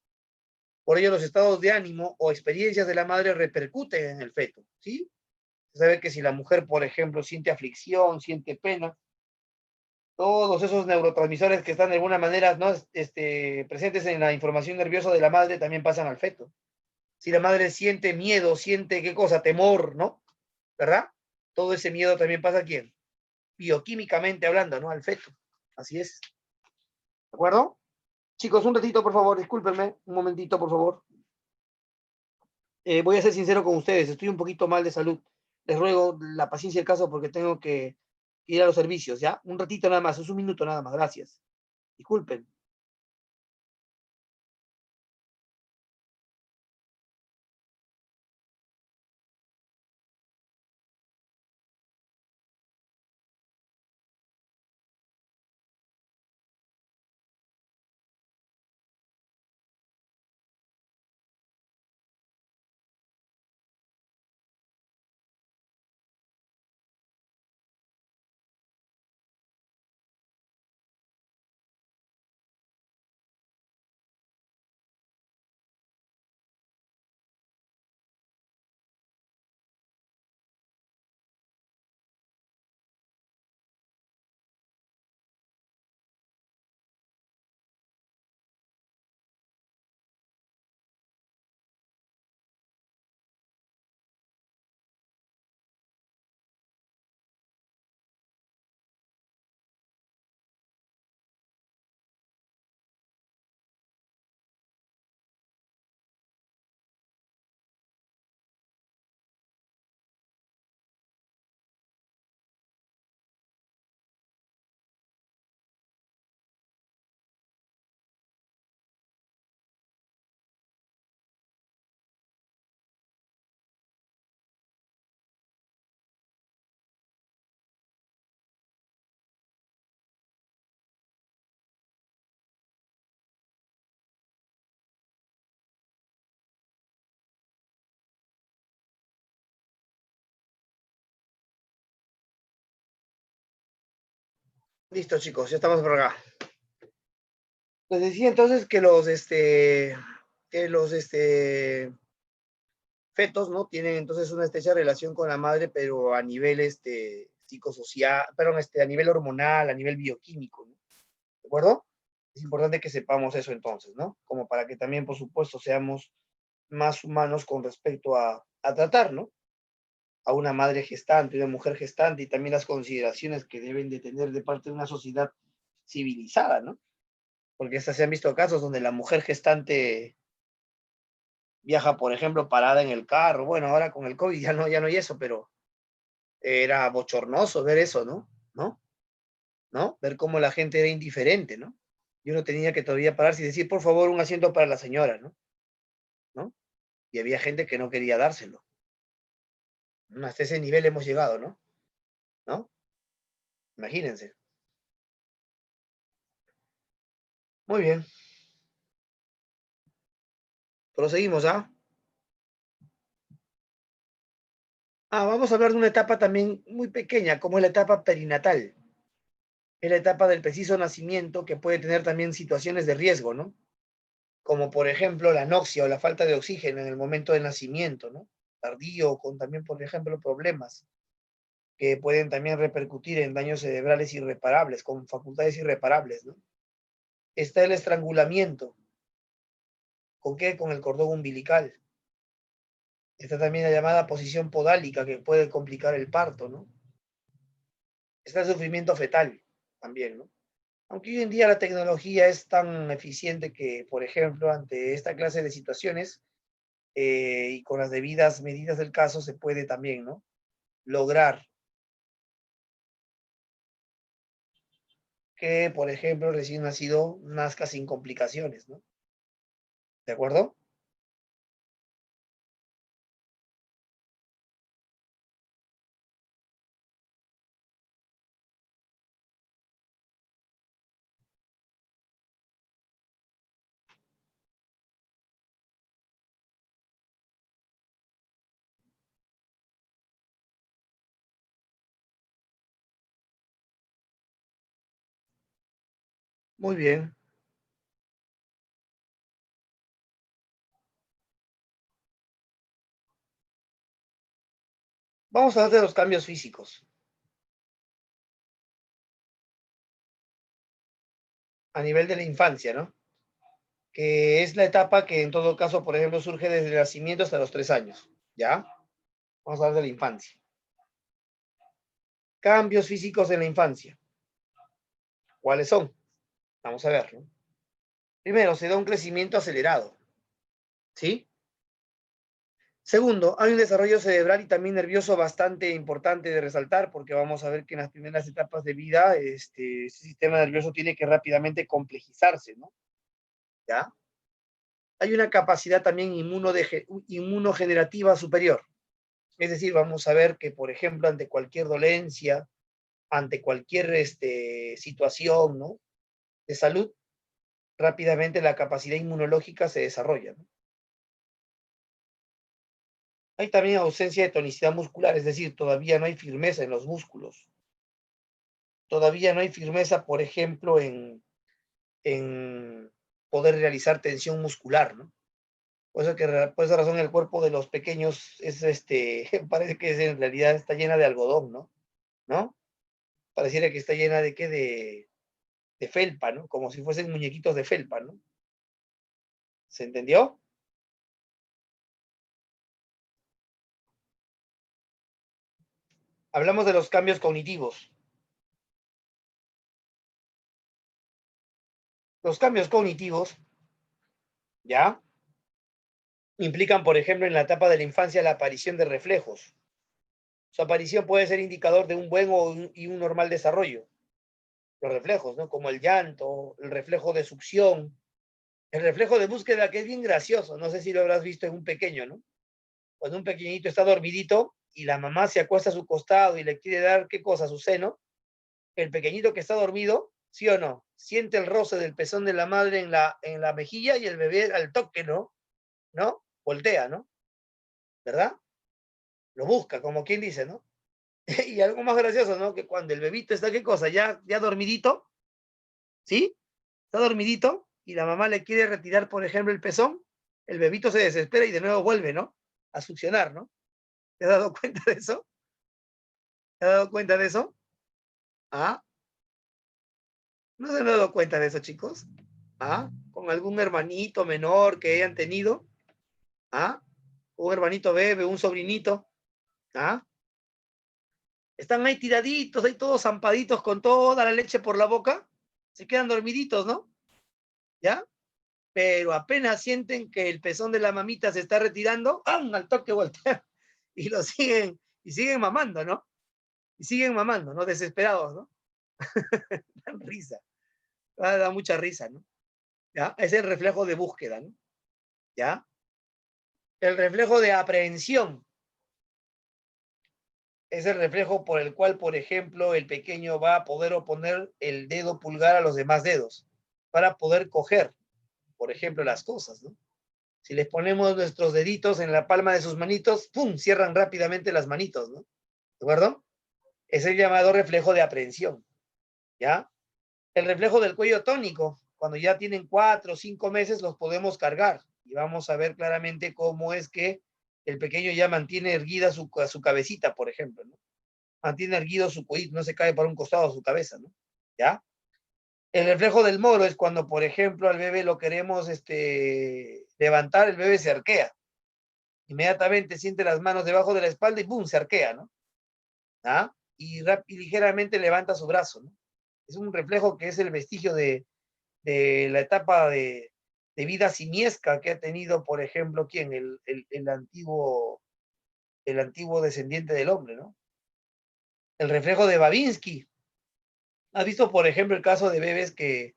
Por ello, los estados de ánimo o experiencias de la madre repercuten en el feto, ¿sí? Se sabe que si la mujer, por ejemplo, siente aflicción, siente pena, todos esos neurotransmisores que están de alguna manera, ¿no? Presentes en la información nerviosa de la madre también pasan al feto. Si la madre siente miedo, siente qué cosa, temor, ¿no? ¿Verdad? Todo ese miedo también pasa a quién? Bioquímicamente hablando, ¿no? Al feto. Así es. ¿De acuerdo? Chicos, un ratito, por favor, discúlpenme, un momentito, por favor. Voy a ser sincero con ustedes, estoy un poquito mal de salud. Les ruego la paciencia del caso porque tengo que ir a los servicios, ¿ya? Un ratito nada más, es un minuto nada más, gracias. Disculpen. Listo, chicos, ya estamos por acá. Les decía entonces que los fetos, ¿no? Tienen entonces una estrecha relación con la madre, pero a nivel psicosocial, perdón, a nivel hormonal, a nivel bioquímico, ¿no? ¿De acuerdo? Es importante que sepamos eso entonces, ¿no? Como para que también, por supuesto, seamos más humanos con respecto a tratar, ¿no? A una madre gestante, una mujer gestante y también las consideraciones que deben de tener de parte de una sociedad civilizada, ¿no? Porque se han visto casos donde la mujer gestante viaja, por ejemplo, parada en el carro. Bueno, ahora con el COVID ya no hay eso, pero era bochornoso ver eso, ¿no? ¿No? ¿No? Ver cómo la gente era indiferente, ¿no? Yo no tenía que todavía pararse y decir, por favor, un asiento para la señora, ¿no? ¿No? Y había gente que no quería dárselo. Hasta ese nivel hemos llegado, ¿no? ¿No? Imagínense. Muy bien. Proseguimos, ¿ah? Vamos a hablar de una etapa también muy pequeña, como es la etapa perinatal. Es la etapa del preciso nacimiento que puede tener también situaciones de riesgo, ¿no? Como por ejemplo la anoxia o la falta de oxígeno en el momento del nacimiento, ¿no? Tardío, con también, por ejemplo, problemas que pueden también repercutir en daños cerebrales irreparables, con facultades irreparables, ¿no? Está el estrangulamiento. ¿Con qué? Con el cordón umbilical. Está también la llamada posición podálica que puede complicar el parto, ¿no? Está el sufrimiento fetal también, ¿no? Aunque hoy en día la tecnología es tan eficiente que, por ejemplo, ante esta clase de situaciones y con las debidas medidas del caso se puede también, ¿no? Lograr que, por ejemplo, el recién nacido nazca sin complicaciones, ¿no? ¿De acuerdo? Muy bien. Vamos a hablar de los cambios físicos a nivel de la infancia, ¿no? Que es la etapa que en todo caso, por ejemplo, surge desde el nacimiento hasta los 3 años, ¿ya? Vamos a hablar de la infancia. Cambios físicos en la infancia. ¿Cuáles son? Vamos a ver, ¿no? Primero, se da un crecimiento acelerado, ¿sí? Segundo, hay un desarrollo cerebral y también nervioso bastante importante de resaltar, porque vamos a ver que en las primeras etapas de vida, este sistema nervioso tiene que rápidamente complejizarse, ¿no? ¿Ya? Hay una capacidad también inmunogenerativa superior. Es decir, vamos a ver que, por ejemplo, ante cualquier dolencia, ante cualquier situación, ¿no? De salud, rápidamente la capacidad inmunológica se desarrolla, ¿no? Hay también ausencia de tonicidad muscular, es decir, todavía no hay firmeza en los músculos. Todavía no hay firmeza, por ejemplo, en poder realizar tensión muscular, ¿no? Por esa razón el cuerpo de los pequeños es parece que en realidad está llena de algodón, ¿no? ¿No? Pareciera que está llena de qué, de felpa, ¿no? Como si fuesen muñequitos de felpa, ¿no? ¿Se entendió? Hablamos de los cambios cognitivos. Los cambios cognitivos, ¿ya? Implican, por ejemplo, en la etapa de la infancia la aparición de reflejos. Su aparición puede ser indicador de un buen y un normal desarrollo. Los reflejos, ¿no? Como el llanto, el reflejo de succión, el reflejo de búsqueda, que es bien gracioso. No sé si lo habrás visto en un pequeño, ¿no? Cuando un pequeñito está dormidito y la mamá se acuesta a su costado y le quiere dar, ¿qué cosa? Su seno. El pequeñito que está dormido, ¿sí o no? Siente el roce del pezón de la madre en la mejilla y el bebé al toque, ¿no? ¿No? Voltea, ¿no? ¿Verdad? Lo busca, como quien dice, ¿no? Y algo más gracioso, ¿no? Que cuando el bebito está, ¿qué cosa? Ya dormidito, ¿sí? Está dormidito y la mamá le quiere retirar, por ejemplo, el pezón, el bebito se desespera y de nuevo vuelve, ¿no? A succionar, ¿no? ¿Te has dado cuenta de eso? ¿Te has dado cuenta de eso? ¿Ah? ¿No se han dado cuenta de eso, chicos? ¿Ah? ¿Con algún hermanito menor que hayan tenido? ¿Ah? Un hermanito bebé, un sobrinito. ¿Ah? Están ahí tiraditos, ahí todos zampaditos con toda la leche por la boca. Se quedan dormiditos, ¿no? ¿Ya? Pero apenas sienten que el pezón de la mamita se está retirando, ¡pam! Al toque voltea y lo siguen mamando, ¿no? Y siguen mamando, ¿no? Desesperados, ¿no? Dan risa, da mucha risa, ¿no? ¿Ya? Es el reflejo de búsqueda, ¿no? ¿Ya? El reflejo de aprehensión es el reflejo por el cual, por ejemplo, el pequeño va a poder oponer el dedo pulgar a los demás dedos para poder coger, por ejemplo, las cosas, ¿no? Si les ponemos nuestros deditos en la palma de sus manitos, ¡pum!, cierran rápidamente las manitos, ¿no? ¿De acuerdo? Es el llamado reflejo de aprehensión, ¿ya? El reflejo del cuello tónico, cuando ya tienen 4 o 5 meses, los podemos cargar. Y vamos a ver claramente cómo es que el pequeño ya mantiene erguida su cabecita, por ejemplo, ¿no? Mantiene erguido su cuello, no se cae para un costado su cabeza, ¿no? ¿Ya? El reflejo del moro es cuando, por ejemplo, al bebé lo queremos levantar, el bebé se arquea. Inmediatamente siente las manos debajo de la espalda y ¡pum!, se arquea, ¿no? ¿Ah? Y ligeramente levanta su brazo, ¿no? Es un reflejo que es el vestigio de la etapa de vida simiesca que ha tenido, por ejemplo, ¿quién? El antiguo descendiente del hombre, ¿no? El reflejo de Babinski. ¿Has visto, por ejemplo, el caso de bebés que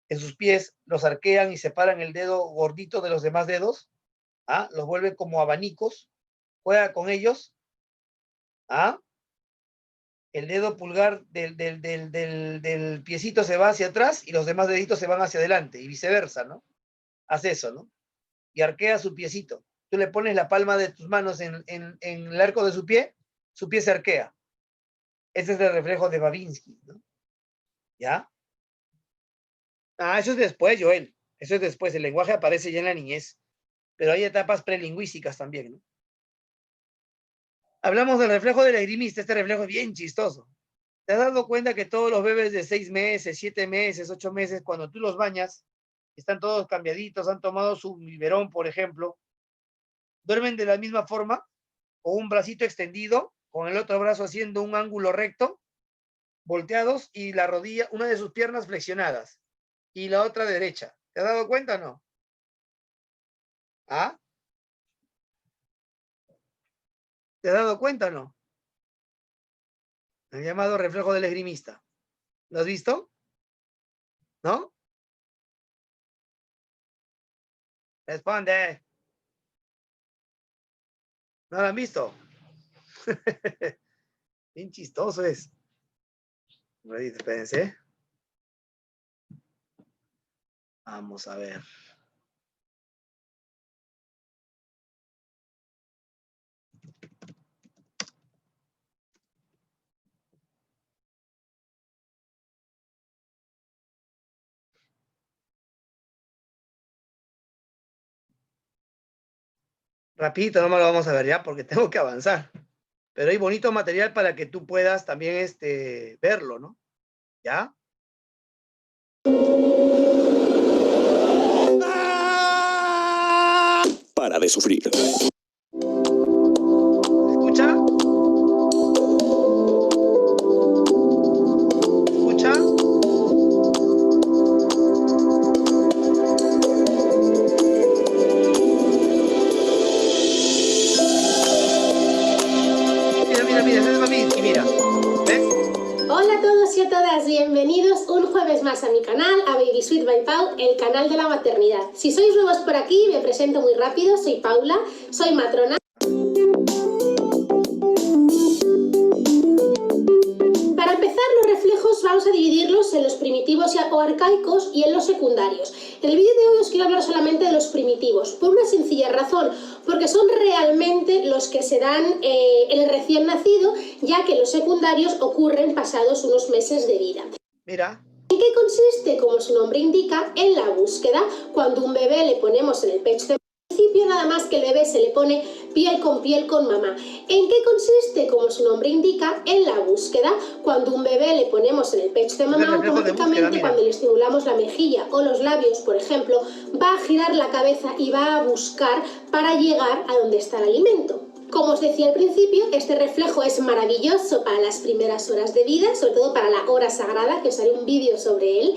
en sus pies los arquean y separan el dedo gordito de los demás dedos? ¿Ah? Los vuelven como abanicos, juega con ellos. ¿Ah? El dedo pulgar del piecito se va hacia atrás y los demás deditos se van hacia adelante y viceversa, ¿no? Hace eso, ¿no? Y arquea su piecito. Tú le pones la palma de tus manos en el arco de su pie se arquea. Ese es el reflejo de Babinski, ¿no? ¿Ya? Ah, eso es después, Joel. Eso es después. El lenguaje aparece ya en la niñez. Pero hay etapas prelingüísticas también, ¿no? Hablamos del reflejo del lagrimista. Este reflejo es bien chistoso. ¿Te has dado cuenta que todos los bebés de 6 meses, 7 meses, 8 meses, cuando tú los bañas, están todos cambiaditos, han tomado su biberón, por ejemplo, duermen de la misma forma, con un bracito extendido, con el otro brazo haciendo un ángulo recto, volteados, y la rodilla, una de sus piernas flexionadas, y la otra derecha? ¿Te has dado cuenta o no? ¿Ah? ¿Te has dado cuenta o no? El llamado reflejo del esgrimista. ¿Lo has visto? ¿No? Responde. ¿No lo han visto? Bien chistoso es. Espérense. Vamos a ver. Rapidito, no me lo vamos a ver ya porque tengo que avanzar. Pero hay bonito material para que tú puedas también verlo, ¿no? ¿Ya? Para de sufrir. ¿Escucha? ¿Escucha? Mira, ese es Babinski, mira. ¿Ves? Hola a todos y a todas, bienvenidos un jueves más a mi canal, a Baby Sweet by Pau, el canal de la maternidad. Si sois nuevos por aquí, me presento muy rápido, soy Paula, soy matrona. Para empezar, los reflejos vamos a dividirlos en los primitivos o arcaicos y en los secundarios. En el vídeo de hoy os quiero hablar solamente de los primitivos, por una sencilla razón, porque son realmente los que se dan en el recién nacido, ya que los secundarios ocurren pasados unos meses de vida. Mira. ¿En qué consiste? Como su nombre indica, en la búsqueda. Cuando un bebé le ponemos en el pecho de principio, nada más que el bebé se le pone piel con mamá. ¿En qué consiste? Como su nombre indica, en la búsqueda. Cuando un bebé le ponemos en el pecho de mamá, automáticamente cuando le estimulamos la mejilla o los labios, por ejemplo, va a girar la cabeza y va a buscar para llegar a donde está el alimento. Como os decía al principio, este reflejo es maravilloso para las primeras horas de vida, sobre todo para la hora sagrada, que os haré un vídeo sobre él,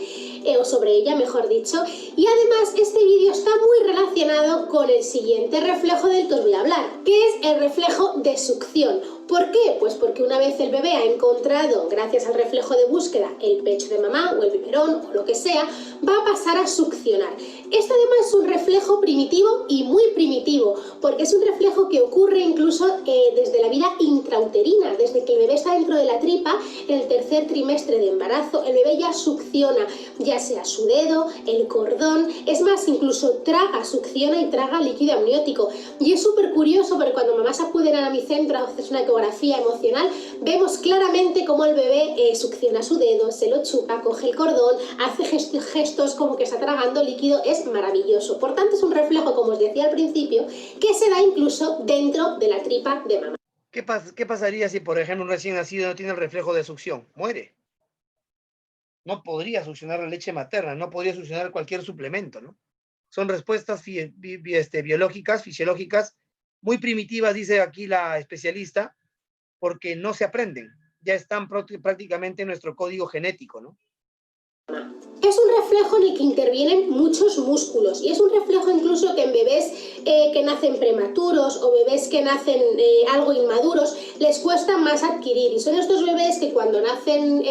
o sobre ella, mejor dicho. Y además, este vídeo está muy relacionado con el siguiente reflejo del que os voy a hablar, que es el reflejo de succión. ¿Por qué? Pues porque una vez el bebé ha encontrado, gracias al reflejo de búsqueda, el pecho de mamá o el biberón o lo que sea, va a pasar a succionar. Este además es un reflejo primitivo y muy primitivo, porque es un reflejo que ocurre incluso desde la vida intrauterina, desde que el bebé está dentro de la tripa, en el tercer trimestre de embarazo, el bebé ya succiona, ya sea su dedo, el cordón, es más, incluso traga, succiona y traga líquido amniótico. Y es súper curioso porque cuando mamás acuden a mi centro a hacer una ecografía emocional, vemos claramente cómo el bebé succiona su dedo, se lo chupa, coge el cordón, hace gestos como que está tragando líquido, es maravilloso. Por tanto, es un reflejo, como os decía al principio, que se da incluso dentro de la tripa de mamá. ¿Qué pasaría si, por ejemplo, un recién nacido no tiene el reflejo de succión? Muere. No podría succionar la leche materna, no podría succionar cualquier suplemento, ¿no? Son respuestas biológicas, fisiológicas, muy primitivas, dice aquí la especialista, porque no se aprenden, ya están prácticamente en nuestro código genético, ¿no? Es un reflejo en el que intervienen muchos músculos y es un reflejo incluso que en bebés que nacen prematuros o bebés que nacen algo inmaduros les cuesta más adquirir, y son estos bebés que cuando nacen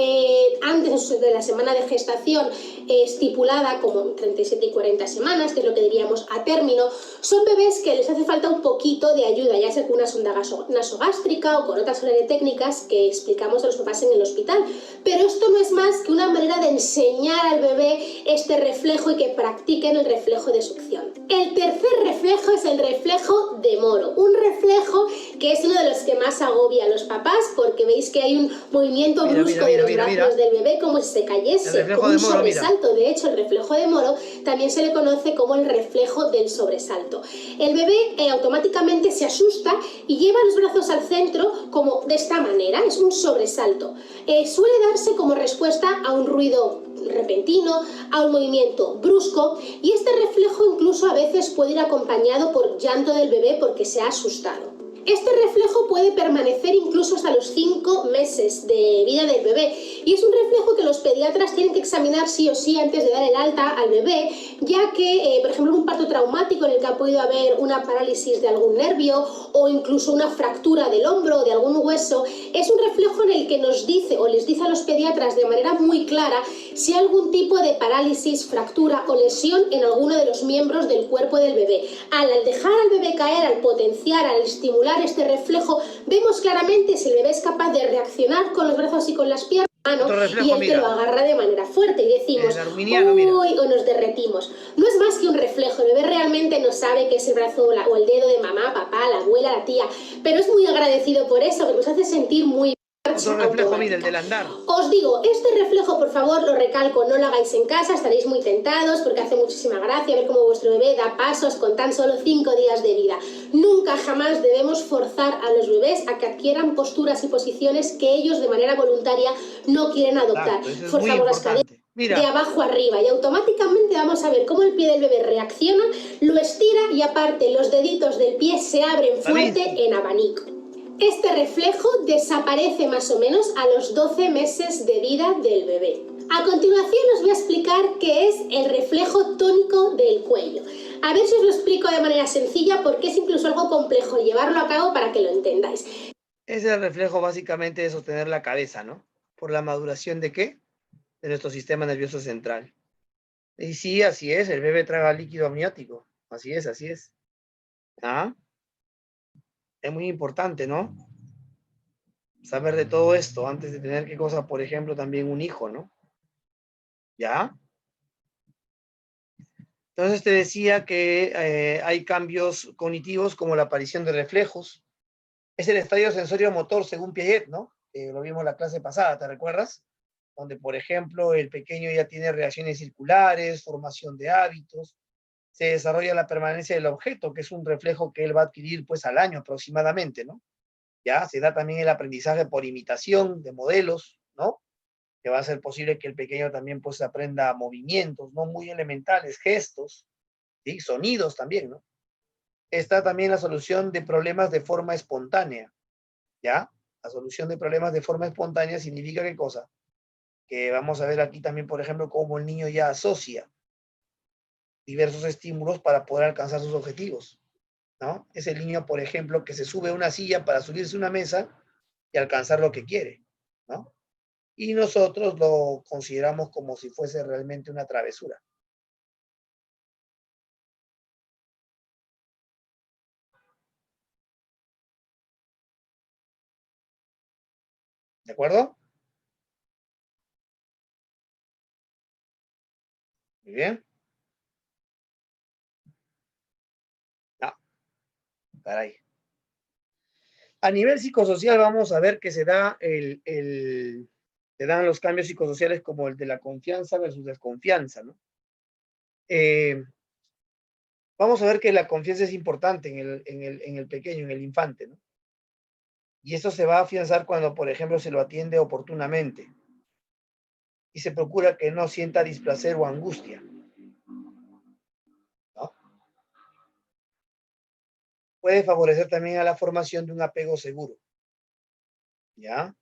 antes de la semana de gestación estipulada como 37 y 40 semanas, que es lo que diríamos a término, son bebés que les hace falta un poquito de ayuda, ya sea con una sonda nasogástrica o con otras serie de técnicas que explicamos a los papás en el hospital. Pero esto no es más que una manera de enseñar al bebé este reflejo y que practiquen el reflejo de succión. El tercer reflejo es el reflejo de Moro, un reflejo que es uno de los que más agobia a los papás porque veis que hay un movimiento brusco de los brazos del bebé como si se cayese, como un sobresalto. De hecho, el reflejo de Moro también se le conoce como el reflejo del sobresalto. El bebé automáticamente se asusta y lleva los brazos al centro como de esta manera, es un sobresalto. Suele darse como respuesta a un ruido repentino, a un movimiento brusco, y este reflejo incluso a veces puede ir acompañado por llanto del bebé porque se ha asustado. Este reflejo puede permanecer incluso hasta los 5 meses de vida del bebé y es un reflejo que los pediatras tienen que examinar sí o sí antes de dar el alta al bebé, ya que, por ejemplo, en un parto traumático en el que ha podido haber una parálisis de algún nervio o incluso una fractura del hombro o de algún hueso, es un reflejo en el que nos dice o les dice a los pediatras de manera muy clara si hay algún tipo de parálisis, fractura o lesión en alguno de los miembros del cuerpo del bebé. Al dejar al bebé caer, al potenciar, al estimular este reflejo, vemos claramente si el bebé es capaz de reaccionar con los brazos y con las piernas y él te lo agarra de manera fuerte y decimos uy, o nos derretimos. No es más que un reflejo, el bebé realmente no sabe qué es el brazo o el dedo de mamá, papá, la abuela, la tía, pero es muy agradecido por eso, que nos hace sentir muy otro reflejo, mira, el del andar. Os digo, este reflejo, por favor, lo recalco, no lo hagáis en casa, estaréis muy tentados porque hace muchísima gracia ver cómo vuestro bebé da pasos con tan solo 5 días de vida. Nunca jamás debemos forzar a los bebés a que adquieran posturas y posiciones que ellos de manera voluntaria no quieren adoptar. Forzamos las caderas de abajo arriba y automáticamente vamos a ver cómo el pie del bebé reacciona, lo estira y aparte los deditos del pie se abren fuerte en abanico. Este reflejo desaparece más o menos a los 12 meses de vida del bebé. A continuación os voy a explicar qué es el reflejo tónico del cuello. A ver si os lo explico de manera sencilla porque es incluso algo complejo llevarlo a cabo para que lo entendáis. Es el reflejo básicamente de sostener la cabeza, ¿no? ¿Por la maduración de qué? De nuestro sistema nervioso central. Y sí, así es, el bebé traga líquido amniótico. Así es, así es. ¿Ah? Es muy importante, ¿no? Saber de todo esto antes de tener qué cosa, por ejemplo, también un hijo, ¿no? ¿Ya? Entonces te decía que hay cambios cognitivos como la aparición de reflejos. Es el estadio sensorio-motor según Piaget, ¿no? Lo vimos en la clase pasada, ¿te recuerdas? Donde, por ejemplo, el pequeño ya tiene reacciones circulares, formación de hábitos, se desarrolla la permanencia del objeto, que es un reflejo que él va a adquirir pues al año aproximadamente, ¿no? Ya se da también el aprendizaje por imitación de modelos, ¿no? Que va a ser posible que el pequeño también pues aprenda movimientos, ¿no? Muy elementales, gestos, ¿sí? Sonidos también, ¿no? Está también la solución de problemas de forma espontánea, ¿ya? La solución de problemas de forma espontánea significa ¿qué cosa? Que vamos a ver aquí también, por ejemplo, cómo el niño ya asocia diversos estímulos para poder alcanzar sus objetivos, ¿no? Es el niño, por ejemplo, que se sube a una silla para subirse a una mesa y alcanzar lo que quiere, ¿no? Y nosotros lo consideramos como si fuese realmente una travesura. ¿De acuerdo? Muy bien. No, caray. A nivel psicosocial vamos a ver que se dan los cambios psicosociales como el de la confianza versus desconfianza, ¿no? Vamos a ver que la confianza es importante en el pequeño, en el infante, ¿no? Y esto se va a afianzar cuando, por ejemplo, se lo atiende oportunamente y se procura que no sienta displacer o angustia, ¿no? Puede favorecer también a la formación de un apego seguro, ¿ya?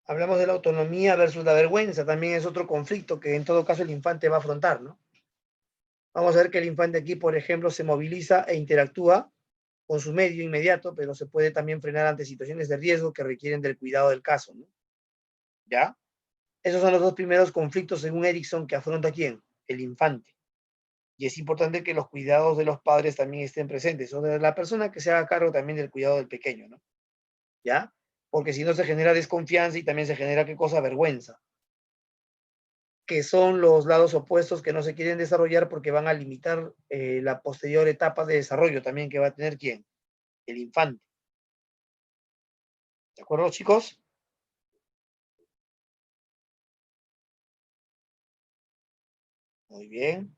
Hablamos de la autonomía versus la vergüenza, también es otro conflicto que en todo caso el infante va a afrontar, ¿no? Vamos a ver que el infante aquí, por ejemplo, se moviliza e interactúa con su medio inmediato, pero se puede también frenar ante situaciones de riesgo que requieren del cuidado del caso, ¿no? ¿Ya? Esos son los dos primeros conflictos, según Erickson, que afronta quién, el infante. Y es importante que los cuidados de los padres también estén presentes, o de la persona que se haga cargo también del cuidado del pequeño, ¿no? ¿Ya? Porque si no se genera desconfianza y también se genera, ¿qué cosa? Vergüenza, que son los lados opuestos que no se quieren desarrollar porque van a limitar la posterior etapa de desarrollo también que va a tener quién, el infante. ¿De acuerdo, chicos? Muy bien.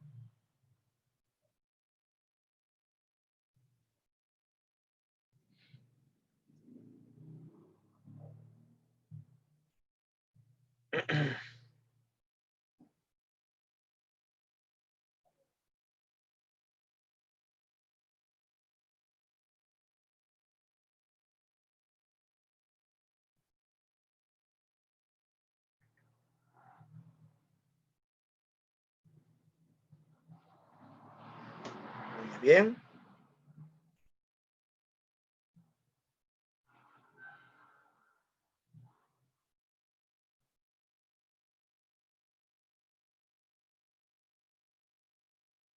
Muy bien.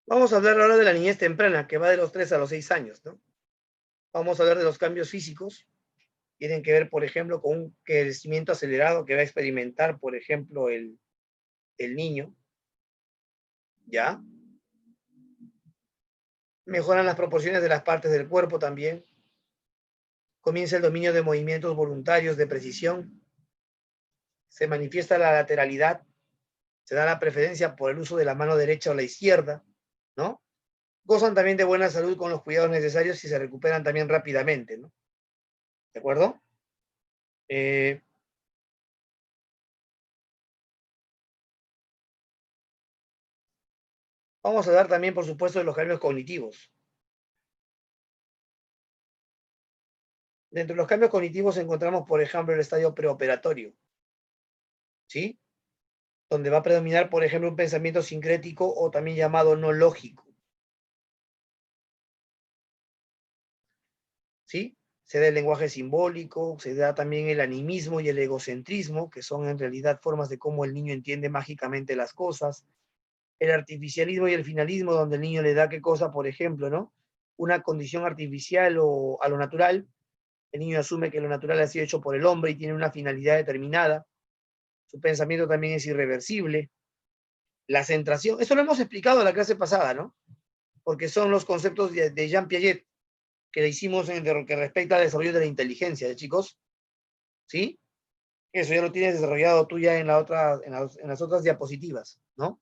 Vamos a hablar ahora de la niñez temprana, que va de los 3 a los 6 años, ¿no? Vamos a hablar de los cambios físicos. Tienen que ver, por ejemplo, con un crecimiento acelerado que va a experimentar, por ejemplo, el niño, ¿ya? Mejoran las proporciones de las partes del cuerpo también. Comienza el dominio de movimientos voluntarios de precisión. Se manifiesta la lateralidad. Se da la preferencia por el uso de la mano derecha o la izquierda, ¿no? Gozan también de buena salud con los cuidados necesarios y se recuperan también rápidamente, ¿no? ¿De acuerdo? Eh, Vamos a hablar también, por supuesto, de los cambios cognitivos. Dentro de los cambios cognitivos encontramos, por ejemplo, el estadio preoperatorio, ¿sí? Donde va a predominar, por ejemplo, un pensamiento sincrético o también llamado no lógico, ¿sí? Se da el lenguaje simbólico, se da también el animismo y el egocentrismo, que son en realidad formas de cómo el niño entiende mágicamente las cosas. El artificialismo y el finalismo, donde el niño le da qué cosa, por ejemplo, ¿no? Una condición artificial o a lo natural. El niño asume que lo natural ha sido hecho por el hombre y tiene una finalidad determinada. Su pensamiento también es irreversible. La centración, eso lo hemos explicado en la clase pasada, ¿no? Porque son los conceptos de Jean Piaget que le hicimos en lo que respecta al desarrollo de la inteligencia, ¿de chicos? ¿Sí? Eso ya lo tienes desarrollado tú ya en las otras diapositivas, ¿no?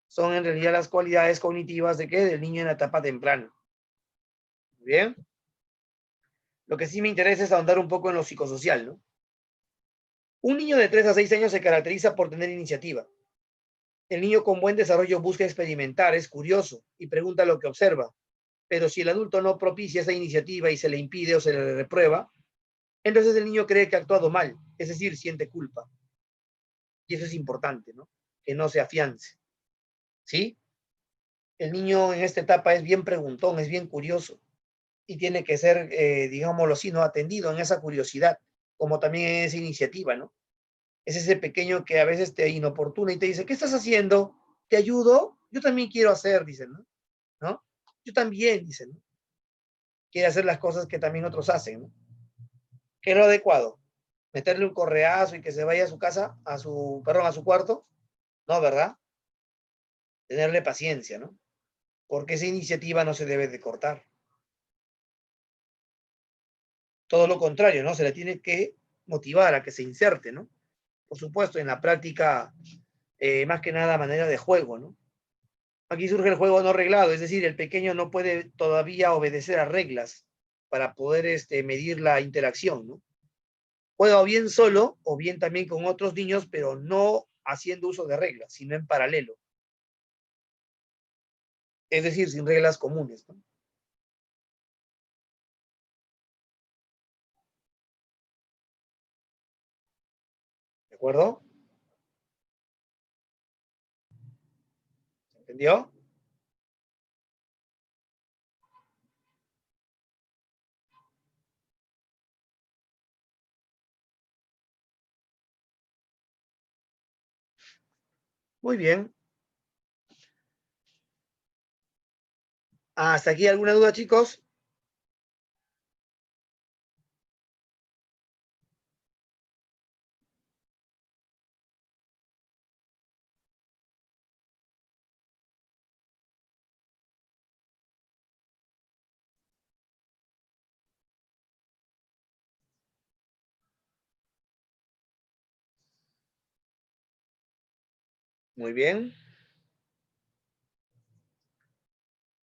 Son en realidad las cualidades cognitivas de qué? Del niño en la etapa temprana. Bien. Lo que sí me interesa es ahondar un poco en lo psicosocial, ¿no? Un niño de 3 a 6 años se caracteriza por tener iniciativa. El niño con buen desarrollo busca experimentar, es curioso y pregunta lo que observa. Pero si el adulto no propicia esa iniciativa y se le impide o se le reprueba, entonces el niño cree que ha actuado mal, es decir, siente culpa. Y eso es importante, ¿no? Que no se afiance. ¿Sí? El niño en esta etapa es bien preguntón, es bien curioso. y tiene que ser, digámoslo así, ¿no? Atendido en esa curiosidad, como también en esa iniciativa, ¿no? Es ese pequeño que a veces te inoportuna y te dice, ¿qué estás haciendo? ¿Te ayudo? Yo también quiero hacer, dicen, ¿no? ¿No? Yo también, dicen, ¿no? Quiere hacer las cosas que también otros hacen, ¿no? ¿Qué es lo adecuado? ¿Meterle un correazo y que se vaya a su casa, perdón, a su cuarto? No, ¿verdad? Tenerle paciencia, ¿no? Porque esa iniciativa no se debe de cortar. Todo lo contrario, ¿no? Se le tiene que motivar a que se inserte, ¿no? Por supuesto, en la práctica, más que nada, manera de juego, ¿no? Aquí surge el juego no reglado, es decir, el pequeño no puede todavía obedecer a reglas para poder medir la interacción, ¿no? Juega o bien solo o bien también con otros niños, pero no haciendo uso de reglas, sino en paralelo. Es decir, sin reglas comunes, ¿no? ¿De acuerdo? ¿Se entendió? Muy bien. ¿Hasta aquí alguna duda, chicos? Muy bien.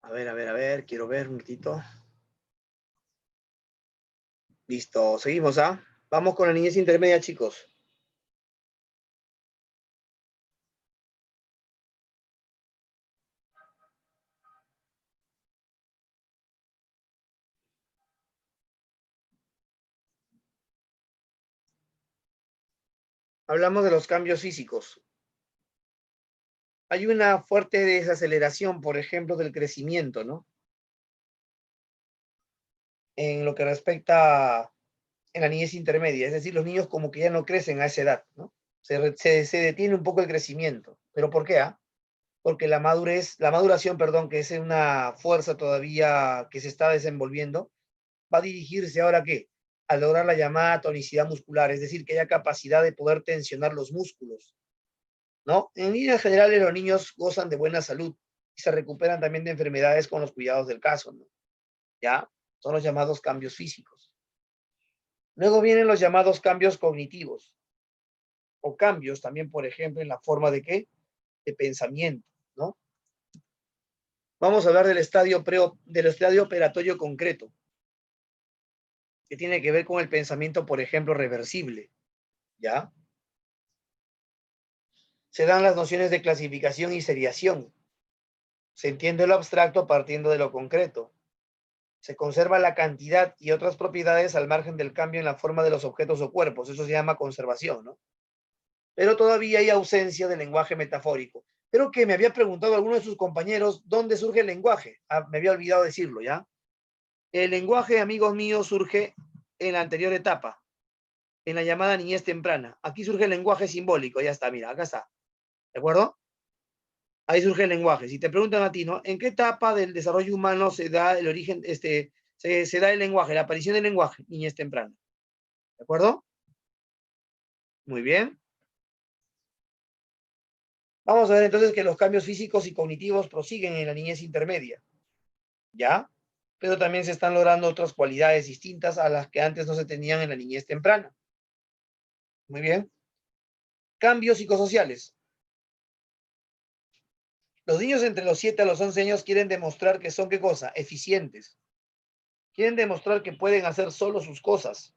A ver, quiero ver un ratito. Listo, seguimos, ¿ah? Vamos con la niñez intermedia, chicos. Hablamos de los cambios físicos. Hay una fuerte desaceleración, por ejemplo, del crecimiento, ¿no? En lo que respecta en la niñez intermedia, es decir, los niños como que ya no crecen a esa edad, ¿no? Se detiene un poco el crecimiento. ¿Pero por qué? Ah? Porque la maduración, perdón, que es una fuerza todavía que se está desenvolviendo, va a dirigirse ahora, ¿qué? A lograr la llamada tonicidad muscular, es decir, que haya capacidad de poder tensionar los músculos, ¿no? En líneas generales, los niños gozan de buena salud y se recuperan también de enfermedades con los cuidados del caso, ¿no? ¿Ya? Son los llamados cambios físicos. Luego vienen los llamados cambios cognitivos o cambios también, por ejemplo, en la forma de qué? De pensamiento, ¿no? Vamos a hablar del estadio operatorio concreto, que tiene que ver con el pensamiento, por ejemplo, reversible, ¿ya? Se dan las nociones de clasificación y seriación. Se entiende lo abstracto partiendo de lo concreto. Se conserva la cantidad y otras propiedades al margen del cambio en la forma de los objetos o cuerpos. Eso se llama conservación, ¿no? Pero todavía hay ausencia de lenguaje metafórico. Creo que me había preguntado alguno de sus compañeros dónde surge el lenguaje. Ah, me había olvidado decirlo, ¿ya? El lenguaje, amigos míos, surge en la anterior etapa, en la llamada niñez temprana. Aquí surge el lenguaje simbólico, ya está, mira, acá está. ¿De acuerdo? Ahí surge el lenguaje. Si te preguntan a ti, ¿no? ¿En qué etapa del desarrollo humano se da el origen, se da el lenguaje, la aparición del lenguaje? Niñez temprana. ¿De acuerdo? Muy bien. Vamos a ver entonces que los cambios físicos y cognitivos prosiguen en la niñez intermedia. ¿Ya? Pero también se están logrando otras cualidades distintas a las que antes no se tenían en la niñez temprana. Muy bien. Cambios psicosociales. Los niños entre los 7 a los 11 años quieren demostrar que son, ¿qué cosa? Eficientes. Quieren demostrar que pueden hacer solo sus cosas.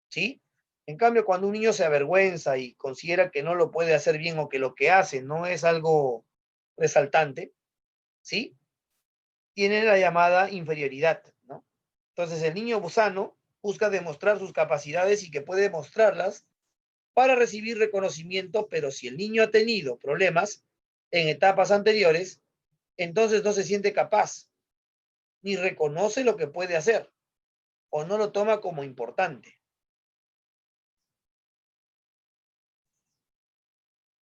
¿Sí? En cambio, cuando un niño se avergüenza y considera que no lo puede hacer bien o que lo que hace no es algo resaltante, ¿sí? Tiene la llamada inferioridad, ¿no? Entonces, el niño sano busca demostrar sus capacidades y que puede mostrarlas para recibir reconocimiento, pero si el niño ha tenido problemas en etapas anteriores, entonces no se siente capaz, ni reconoce lo que puede hacer, o no lo toma como importante.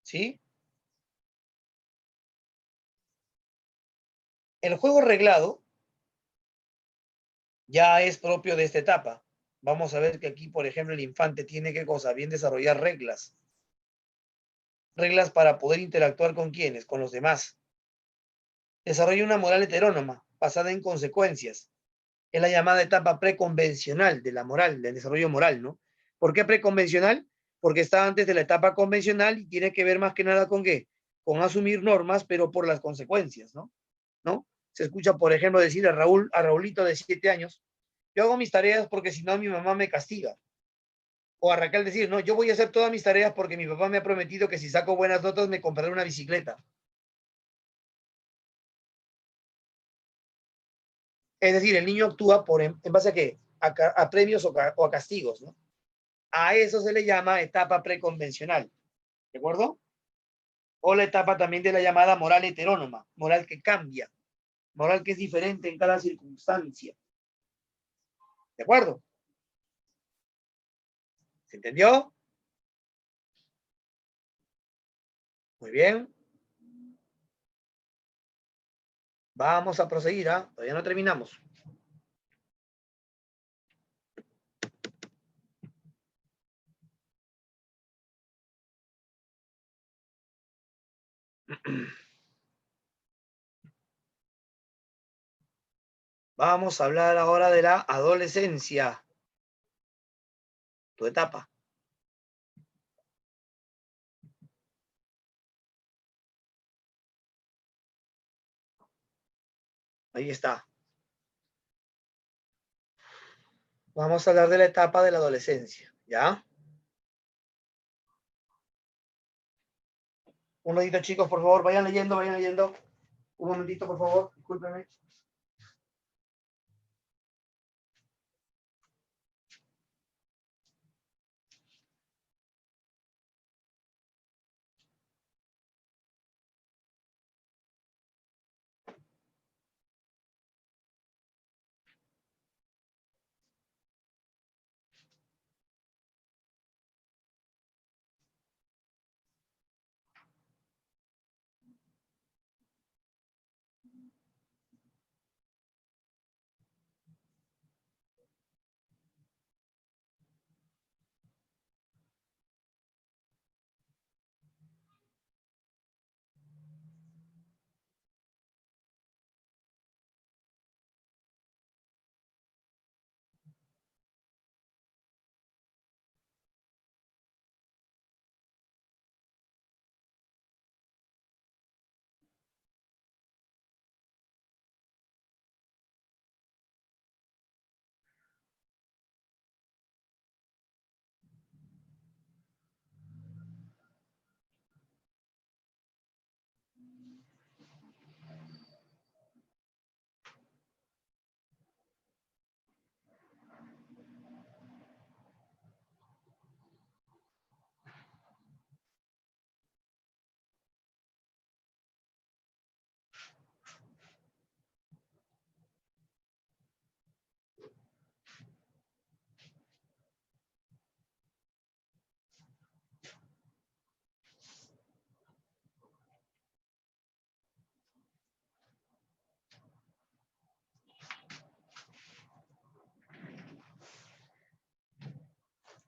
¿Sí? El juego reglado ya es propio de esta etapa. Vamos a ver que aquí, por ejemplo, el infante tiene ¿qué cosa? Bien desarrollar reglas. Reglas para poder interactuar con quienes, con los demás. Desarrolla una moral heterónoma, basada en consecuencias. Es la llamada etapa preconvencional de la moral, del desarrollo moral, ¿no? ¿Por qué preconvencional? Porque está antes de la etapa convencional y tiene que ver más que nada con qué, con asumir normas, pero por las consecuencias, ¿no? ¿No? Se escucha, por ejemplo, decir a Raulito de 7 años, yo hago mis tareas porque si no mi mamá me castiga. O a Raquel decir, no, yo voy a hacer todas mis tareas porque mi papá me ha prometido que si saco buenas notas me comprará una bicicleta. Es decir, el niño actúa en base a qué? A premios o a castigos, ¿no? A eso se le llama etapa preconvencional, ¿de acuerdo? O la etapa también de la llamada moral heterónoma, moral que cambia, moral que es diferente en cada circunstancia, ¿de acuerdo? ¿Se entendió? Muy bien. Vamos a proseguir, ¿ah? Todavía no terminamos. Vamos a hablar ahora de la adolescencia, tu etapa. Ahí está. Vamos a hablar de la etapa de la adolescencia, ¿ya? Un momentito, chicos, por favor, vayan leyendo, vayan leyendo. Un momentito, por favor, discúlpenme.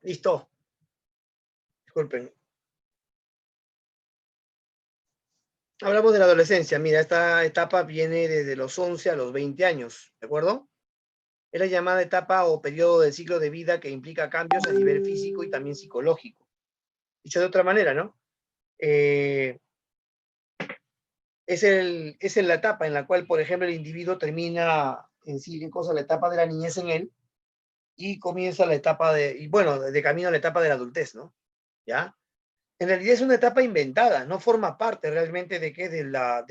Listo. Disculpen. Hablamos de la adolescencia. Mira, esta etapa viene desde los 11 a los 20 años, ¿de acuerdo? Es la llamada etapa o periodo del ciclo de vida que implica cambios a nivel físico y también psicológico. Dicho de otra manera, ¿no? Es en la etapa en la cual, por ejemplo, el individuo termina en sí, en cosa, la etapa de la niñez en él y comienza la etapa y bueno, de camino a la etapa de la adultez, ¿no? ¿Ya? En realidad es una etapa inventada, no forma parte realmente de, ¿qué? De la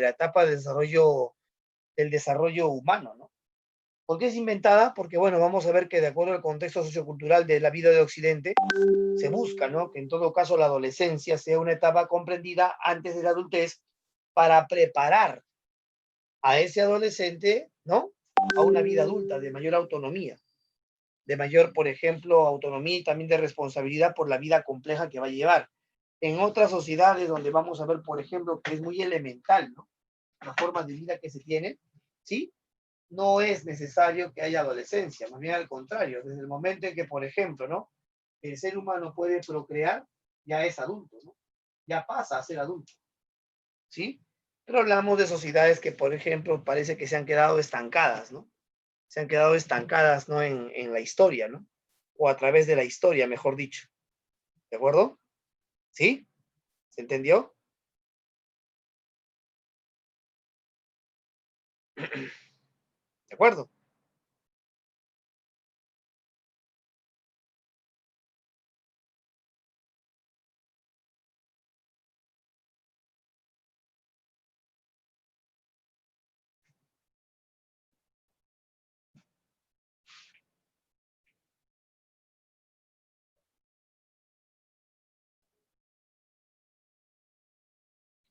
etapa de desarrollo, del desarrollo humano, ¿no? ¿Por qué es inventada? Porque, bueno, vamos a ver que de acuerdo al contexto sociocultural de la vida de Occidente, se busca, ¿no? Que en todo caso la adolescencia sea una etapa comprendida antes de la adultez para preparar a ese adolescente, ¿no? A una vida adulta de mayor autonomía, de mayor, por ejemplo, autonomía y también de responsabilidad por la vida compleja que va a llevar. En otras sociedades donde vamos a ver, por ejemplo, que es muy elemental, ¿no? La forma de vida que se tiene, ¿sí? No es necesario que haya adolescencia, más bien al contrario, desde el momento en que, por ejemplo, ¿no? El ser humano puede procrear, ya es adulto, ¿no? Ya pasa a ser adulto, ¿sí? Pero hablamos de sociedades que, por ejemplo, parece que se han quedado estancadas, ¿no? Se han quedado estancadas, ¿no? En la historia, ¿no? O a través de la historia, mejor dicho. ¿De acuerdo? ¿Sí? ¿Se entendió? ¿De acuerdo?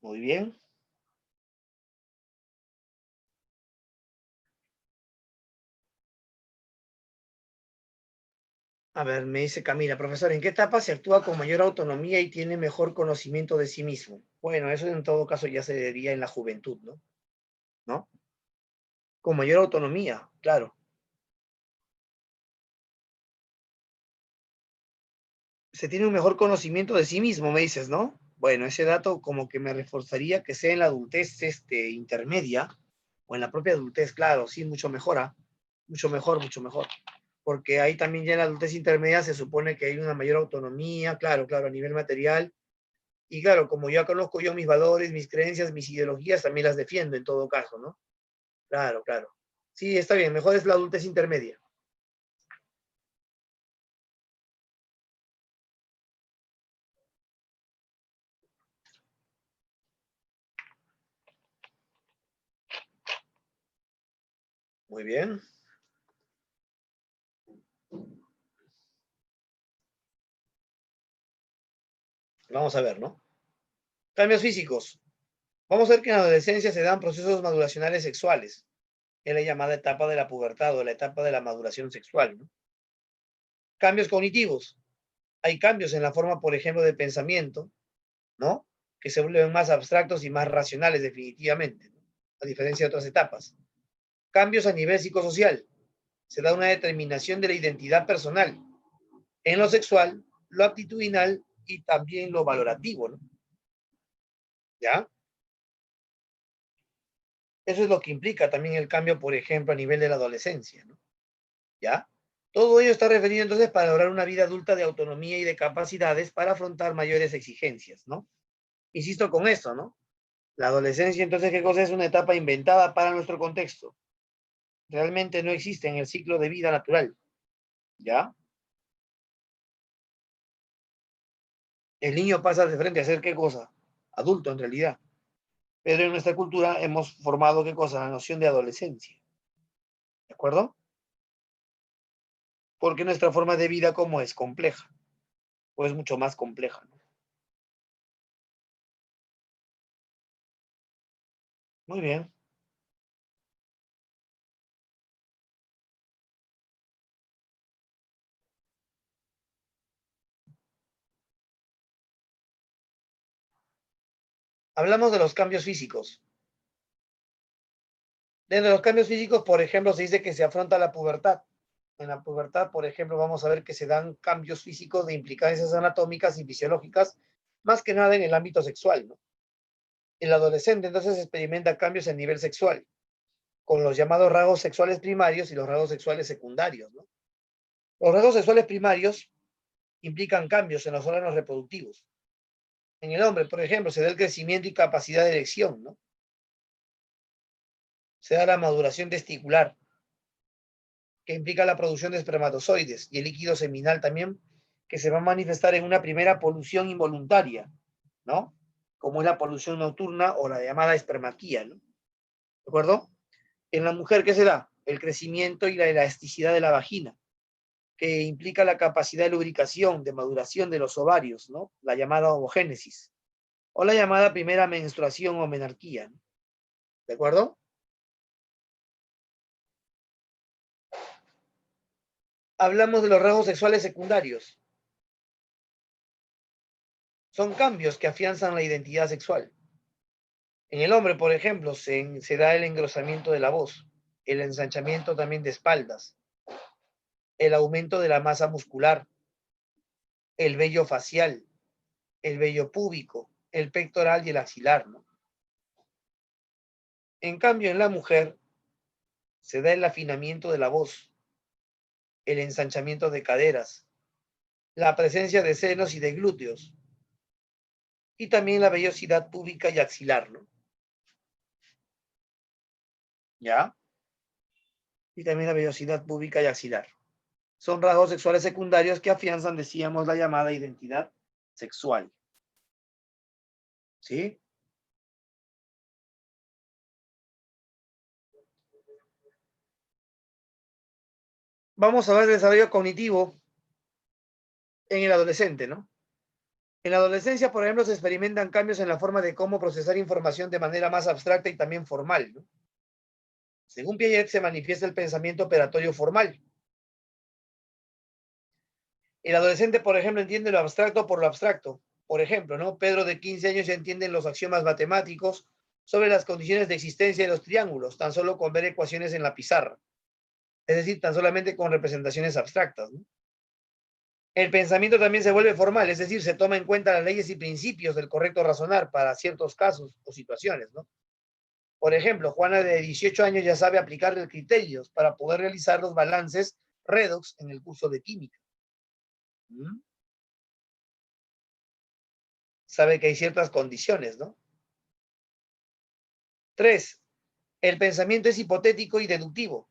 Muy bien. A ver, me dice Camila, profesor, ¿en qué etapa se actúa con mayor autonomía y tiene mejor conocimiento de sí mismo? Bueno, eso en todo caso ya se daría en la juventud, ¿no? ¿No? Con mayor autonomía, claro. Se tiene un mejor conocimiento de sí mismo, me dices, ¿no? Bueno, ese dato como que me reforzaría que sea en la adultez intermedia o en la propia adultez, claro, sí, mucho mejor, ¿ah? Mucho mejor, mucho mejor. Porque ahí también ya en la adultez intermedia se supone que hay una mayor autonomía, claro, claro, a nivel material. Y claro, como ya conozco yo mis valores, mis creencias, mis ideologías, también las defiendo en todo caso, ¿no? Claro, claro. Sí, está bien, mejor es la adultez intermedia. Muy bien. Vamos a ver, ¿no? Cambios físicos. Vamos a ver que en la adolescencia se dan procesos maduracionales sexuales. Es la llamada etapa de la pubertad o la etapa de la maduración sexual, ¿no? Cambios cognitivos. Hay cambios en la forma, por ejemplo, de pensamiento, ¿no? Que se vuelven más abstractos y más racionales definitivamente, ¿no? A diferencia de otras etapas. Cambios a nivel psicosocial. Se da una determinación de la identidad personal en lo sexual, lo aptitudinal y también lo valorativo, ¿no? ¿Ya? Eso es lo que implica también el cambio, por ejemplo, a nivel de la adolescencia, ¿no? ¿Ya? Todo ello está referido entonces para lograr una vida adulta de autonomía y de capacidades para afrontar mayores exigencias, ¿no? Insisto con esto, ¿no? La adolescencia, entonces, ¿qué cosa es? Una etapa inventada para nuestro contexto. Realmente no existe en el ciclo de vida natural, ¿ya? El niño pasa de frente a ser ¿qué cosa? Adulto en realidad. Pero en nuestra cultura hemos formado ¿qué cosa? La noción de adolescencia, ¿de acuerdo? Porque nuestra forma de vida como es compleja, o es mucho más compleja, ¿no? Muy bien. Hablamos de los cambios físicos. Dentro de los cambios físicos, por ejemplo, se dice que se afronta la pubertad. En la pubertad, por ejemplo, vamos a ver que se dan cambios físicos de implicancias anatómicas y fisiológicas, más que nada en el ámbito sexual, ¿no? El adolescente entonces experimenta cambios a nivel sexual, con los llamados rasgos sexuales primarios y los rasgos sexuales secundarios, ¿no? Los rasgos sexuales primarios implican cambios en los órganos reproductivos. En el hombre, por ejemplo, se da el crecimiento y capacidad de erección, ¿no? Se da la maduración testicular, que implica la producción de espermatozoides, y el líquido seminal también, que se va a manifestar en una primera polución involuntaria, ¿no? Como es la polución nocturna o la llamada espermaquía, ¿no? ¿De acuerdo? En la mujer, ¿qué se da? El crecimiento y la elasticidad de la vagina, que implica la capacidad de lubricación, de maduración de los ovarios, ¿no? La llamada ovogénesis, o la llamada primera menstruación o menarquía, ¿no? ¿De acuerdo? hablamos de los rasgos sexuales secundarios. Son cambios que afianzan la identidad sexual. En el hombre, por ejemplo, se da el engrosamiento de la voz, el ensanchamiento también de espaldas, el aumento de la masa muscular, el vello facial, el vello púbico, el pectoral y el axilar, ¿no? En cambio, en la mujer se da el afinamiento de la voz, el ensanchamiento de caderas, la presencia de senos y de glúteos, y también la vellosidad púbica y axilar, ¿no? ¿Ya? Y también la vellosidad púbica y axilar. Son rasgos sexuales secundarios que afianzan, decíamos, la llamada identidad sexual. ¿Sí? Vamos a ver el desarrollo cognitivo en el adolescente, ¿no? En la adolescencia, por ejemplo, se experimentan cambios en la forma de cómo procesar información de manera más abstracta y también formal, ¿no? Según Piaget, se manifiesta el pensamiento operatorio formal. El adolescente, por ejemplo, entiende lo abstracto por lo abstracto. Por ejemplo, ¿no? Pedro de 15 años ya entiende los axiomas matemáticos sobre las condiciones de existencia de los triángulos, tan solo con ver ecuaciones en la pizarra. Es decir, tan solamente con representaciones abstractas, ¿no? El pensamiento también se vuelve formal, es decir, se toma en cuenta las leyes y principios del correcto razonar para ciertos casos o situaciones, ¿no? Por ejemplo, Juana de 18 años ya sabe aplicar criterios para poder realizar los balances redox en el curso de química. ¿Mm? Sabe que hay ciertas condiciones, ¿no? 3. El pensamiento es hipotético y deductivo.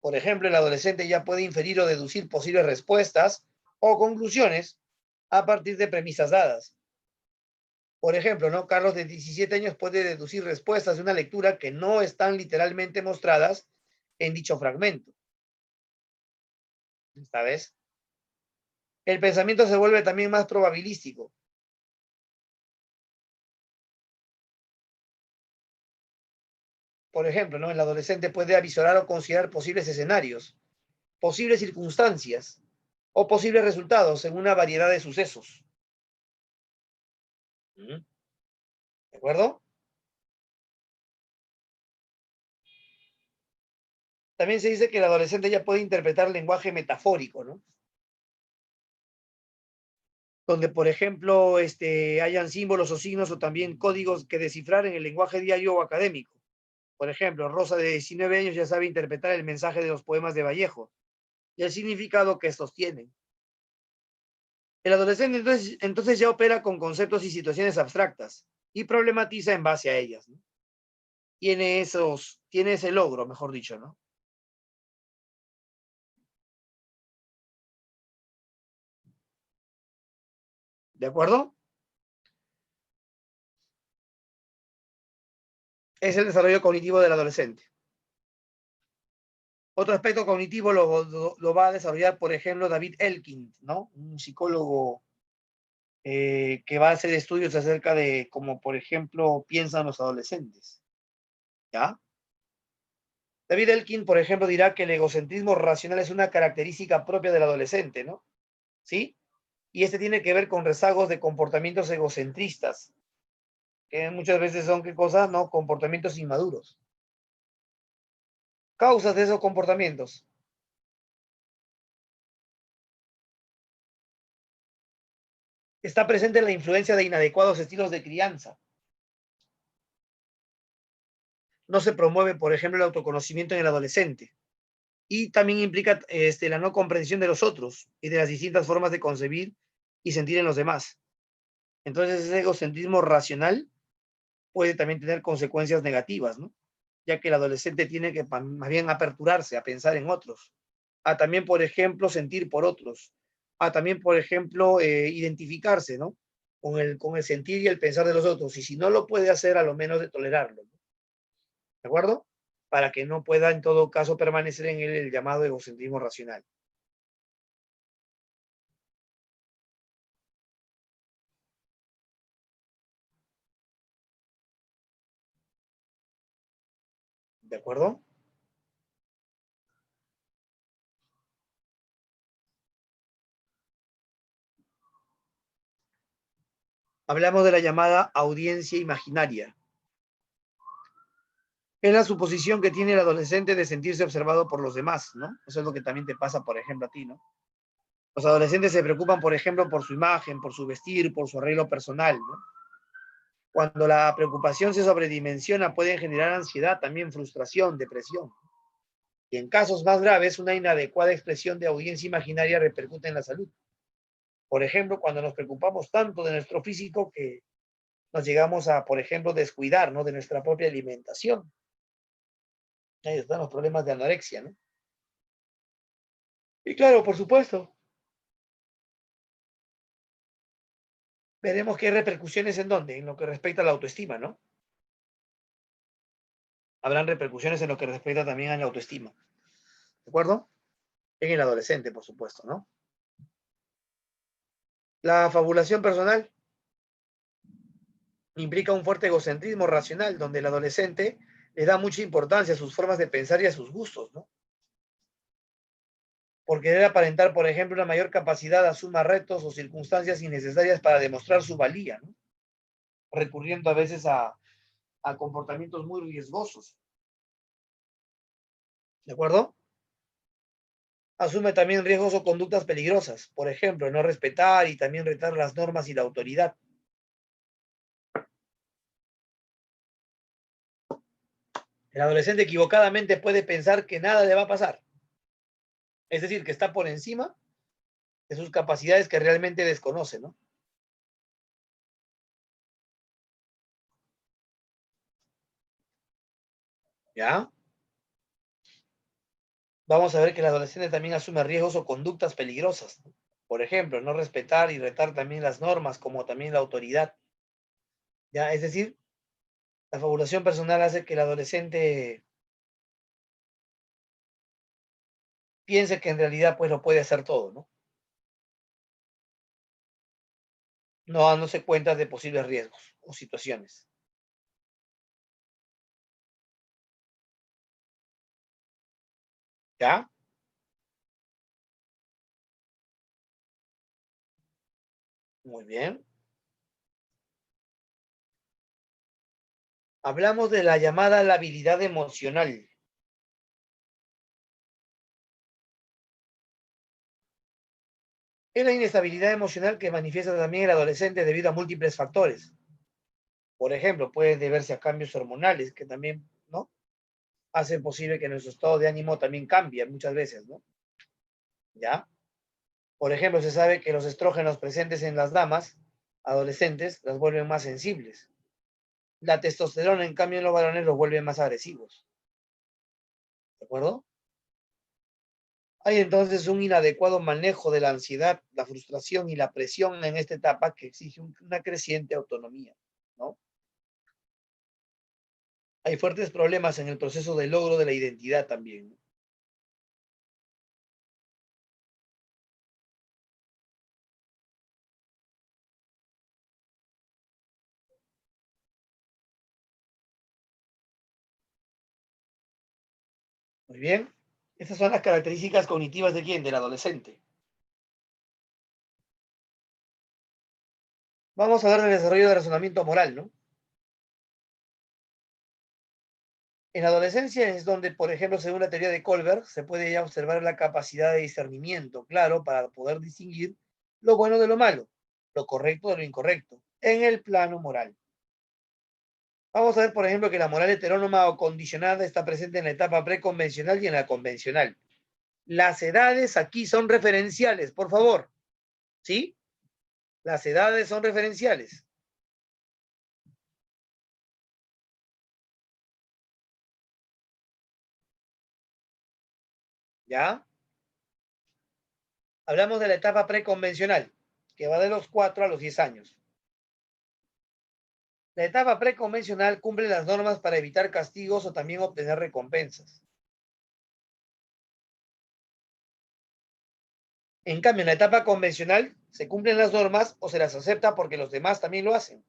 Por ejemplo, el adolescente ya puede inferir o deducir posibles respuestas o conclusiones a partir de premisas dadas. Por ejemplo, ¿no? Carlos de 17 años puede deducir respuestas de una lectura que no están literalmente mostradas en dicho fragmento. ¿Sabes? El pensamiento se vuelve también más probabilístico. Por ejemplo, ¿no? El adolescente puede avisorar o considerar posibles escenarios, posibles circunstancias o posibles resultados en una variedad de sucesos. ¿Mm? ¿De acuerdo? También se dice que el adolescente ya puede interpretar lenguaje metafórico, ¿no? Donde, por ejemplo, hayan símbolos o signos o también códigos que descifrar en el lenguaje diario o académico. Por ejemplo, Rosa de 19 años ya sabe interpretar el mensaje de los poemas de Vallejo y el significado que estos tienen. El adolescente entonces ya opera con conceptos y situaciones abstractas y problematiza en base a ellas, ¿no? Tiene ese logro, mejor dicho, ¿no? ¿De acuerdo? Es el desarrollo cognitivo del adolescente. Otro aspecto cognitivo lo va a desarrollar, por ejemplo, David Elkind, ¿no? Un psicólogo que va a hacer estudios acerca de cómo, por ejemplo, piensan los adolescentes. ¿Ya? David Elkind, por ejemplo, dirá que el egocentrismo racional es una característica propia del adolescente, ¿no? ¿Sí? Y este tiene que ver con rezagos de comportamientos egocentristas, que muchas veces son, ¿qué cosas? No, comportamientos inmaduros. Causas de esos comportamientos. Está presente la influencia de inadecuados estilos de crianza. No se promueve, por ejemplo, el autoconocimiento en el adolescente. Y también implica la no comprensión de los otros y de las distintas formas de concebir y sentir en los demás. Entonces, ese egocentrismo racional puede también tener consecuencias negativas, ¿no? Ya que el adolescente tiene que más bien aperturarse a pensar en otros, a también, por ejemplo, sentir por otros, a también, por ejemplo, identificarse, ¿no? Con el sentir y el pensar de los otros. Y si no lo puede hacer, a lo menos de tolerarlo, ¿no? ¿De acuerdo? Para que no pueda, en todo caso, permanecer en él el llamado egocentrismo racional. ¿De acuerdo? Hablamos de la llamada audiencia imaginaria. Es la suposición que tiene el adolescente de sentirse observado por los demás, ¿no? Eso es lo que también te pasa, por ejemplo, a ti, ¿no? Los adolescentes se preocupan, por ejemplo, por su imagen, por su vestir, por su arreglo personal, ¿no? Cuando la preocupación se sobredimensiona, pueden generar ansiedad, también frustración, depresión. Y en casos más graves, una inadecuada expresión de audiencia imaginaria repercute en la salud. Por ejemplo, cuando nos preocupamos tanto de nuestro físico que nos llegamos a, por ejemplo, descuidar, ¿no?, de nuestra propia alimentación. Ahí están los problemas de anorexia, ¿no? Y claro, por supuesto, veremos qué repercusiones en dónde, en lo que respecta a la autoestima, ¿no? Habrán repercusiones en lo que respecta también a la autoestima, ¿de acuerdo? En el adolescente, por supuesto, ¿no? La fabulación personal implica un fuerte egocentrismo racional, donde el adolescente le da mucha importancia a sus formas de pensar y a sus gustos, ¿no? Por querer aparentar, por ejemplo, una mayor capacidad, asuma retos o circunstancias innecesarias para demostrar su valía, ¿no? Recurriendo a veces a comportamientos muy riesgosos, ¿de acuerdo? Asume también riesgos o conductas peligrosas, por ejemplo, no respetar y también retar las normas y la autoridad. El adolescente equivocadamente puede pensar que nada le va a pasar, es decir, que está por encima de sus capacidades que realmente desconoce, ¿no? ¿Ya? Vamos a ver que el adolescente también asume riesgos o conductas peligrosas, ¿no? Por ejemplo, no respetar y retar también las normas, como también la autoridad, ¿ya? Es decir, la fabulación personal hace que el adolescente piense que en realidad pues lo puede hacer todo, ¿no? No dándose cuenta de posibles riesgos o situaciones. ¿Ya? Muy bien. Hablamos de la llamada labilidad emocional. Es la inestabilidad emocional que manifiesta también el adolescente debido a múltiples factores. Por ejemplo, puede deberse a cambios hormonales que también, ¿no?, hacen posible que nuestro estado de ánimo también cambie muchas veces, ¿no? ¿Ya? Por ejemplo, se sabe que los estrógenos presentes en las damas adolescentes las vuelven más sensibles. La testosterona, en cambio, en los varones los vuelve más agresivos. ¿De acuerdo? Hay entonces un inadecuado manejo de la ansiedad, la frustración y la presión en esta etapa que exige una creciente autonomía, ¿no? Hay fuertes problemas en el proceso de logro de la identidad también, ¿no? Muy bien. Estas son las características cognitivas de quién, del adolescente. Vamos a ver el desarrollo de razonamiento moral, ¿no? En la adolescencia es donde, por ejemplo, según la teoría de Kohlberg, se puede ya observar la capacidad de discernimiento, claro, para poder distinguir lo bueno de lo malo, lo correcto de lo incorrecto, en el plano moral. Vamos a ver, por ejemplo, que la moral heterónoma o condicionada está presente en la etapa preconvencional y en la convencional. Las edades aquí son referenciales, por favor. ¿Sí? Las edades son referenciales. ¿Ya? Hablamos de la etapa preconvencional, que va de los 4 a los 10 años. La etapa preconvencional cumple las normas para evitar castigos o también obtener recompensas. En cambio, en la etapa convencional se cumplen las normas o se las acepta porque los demás también lo hacen.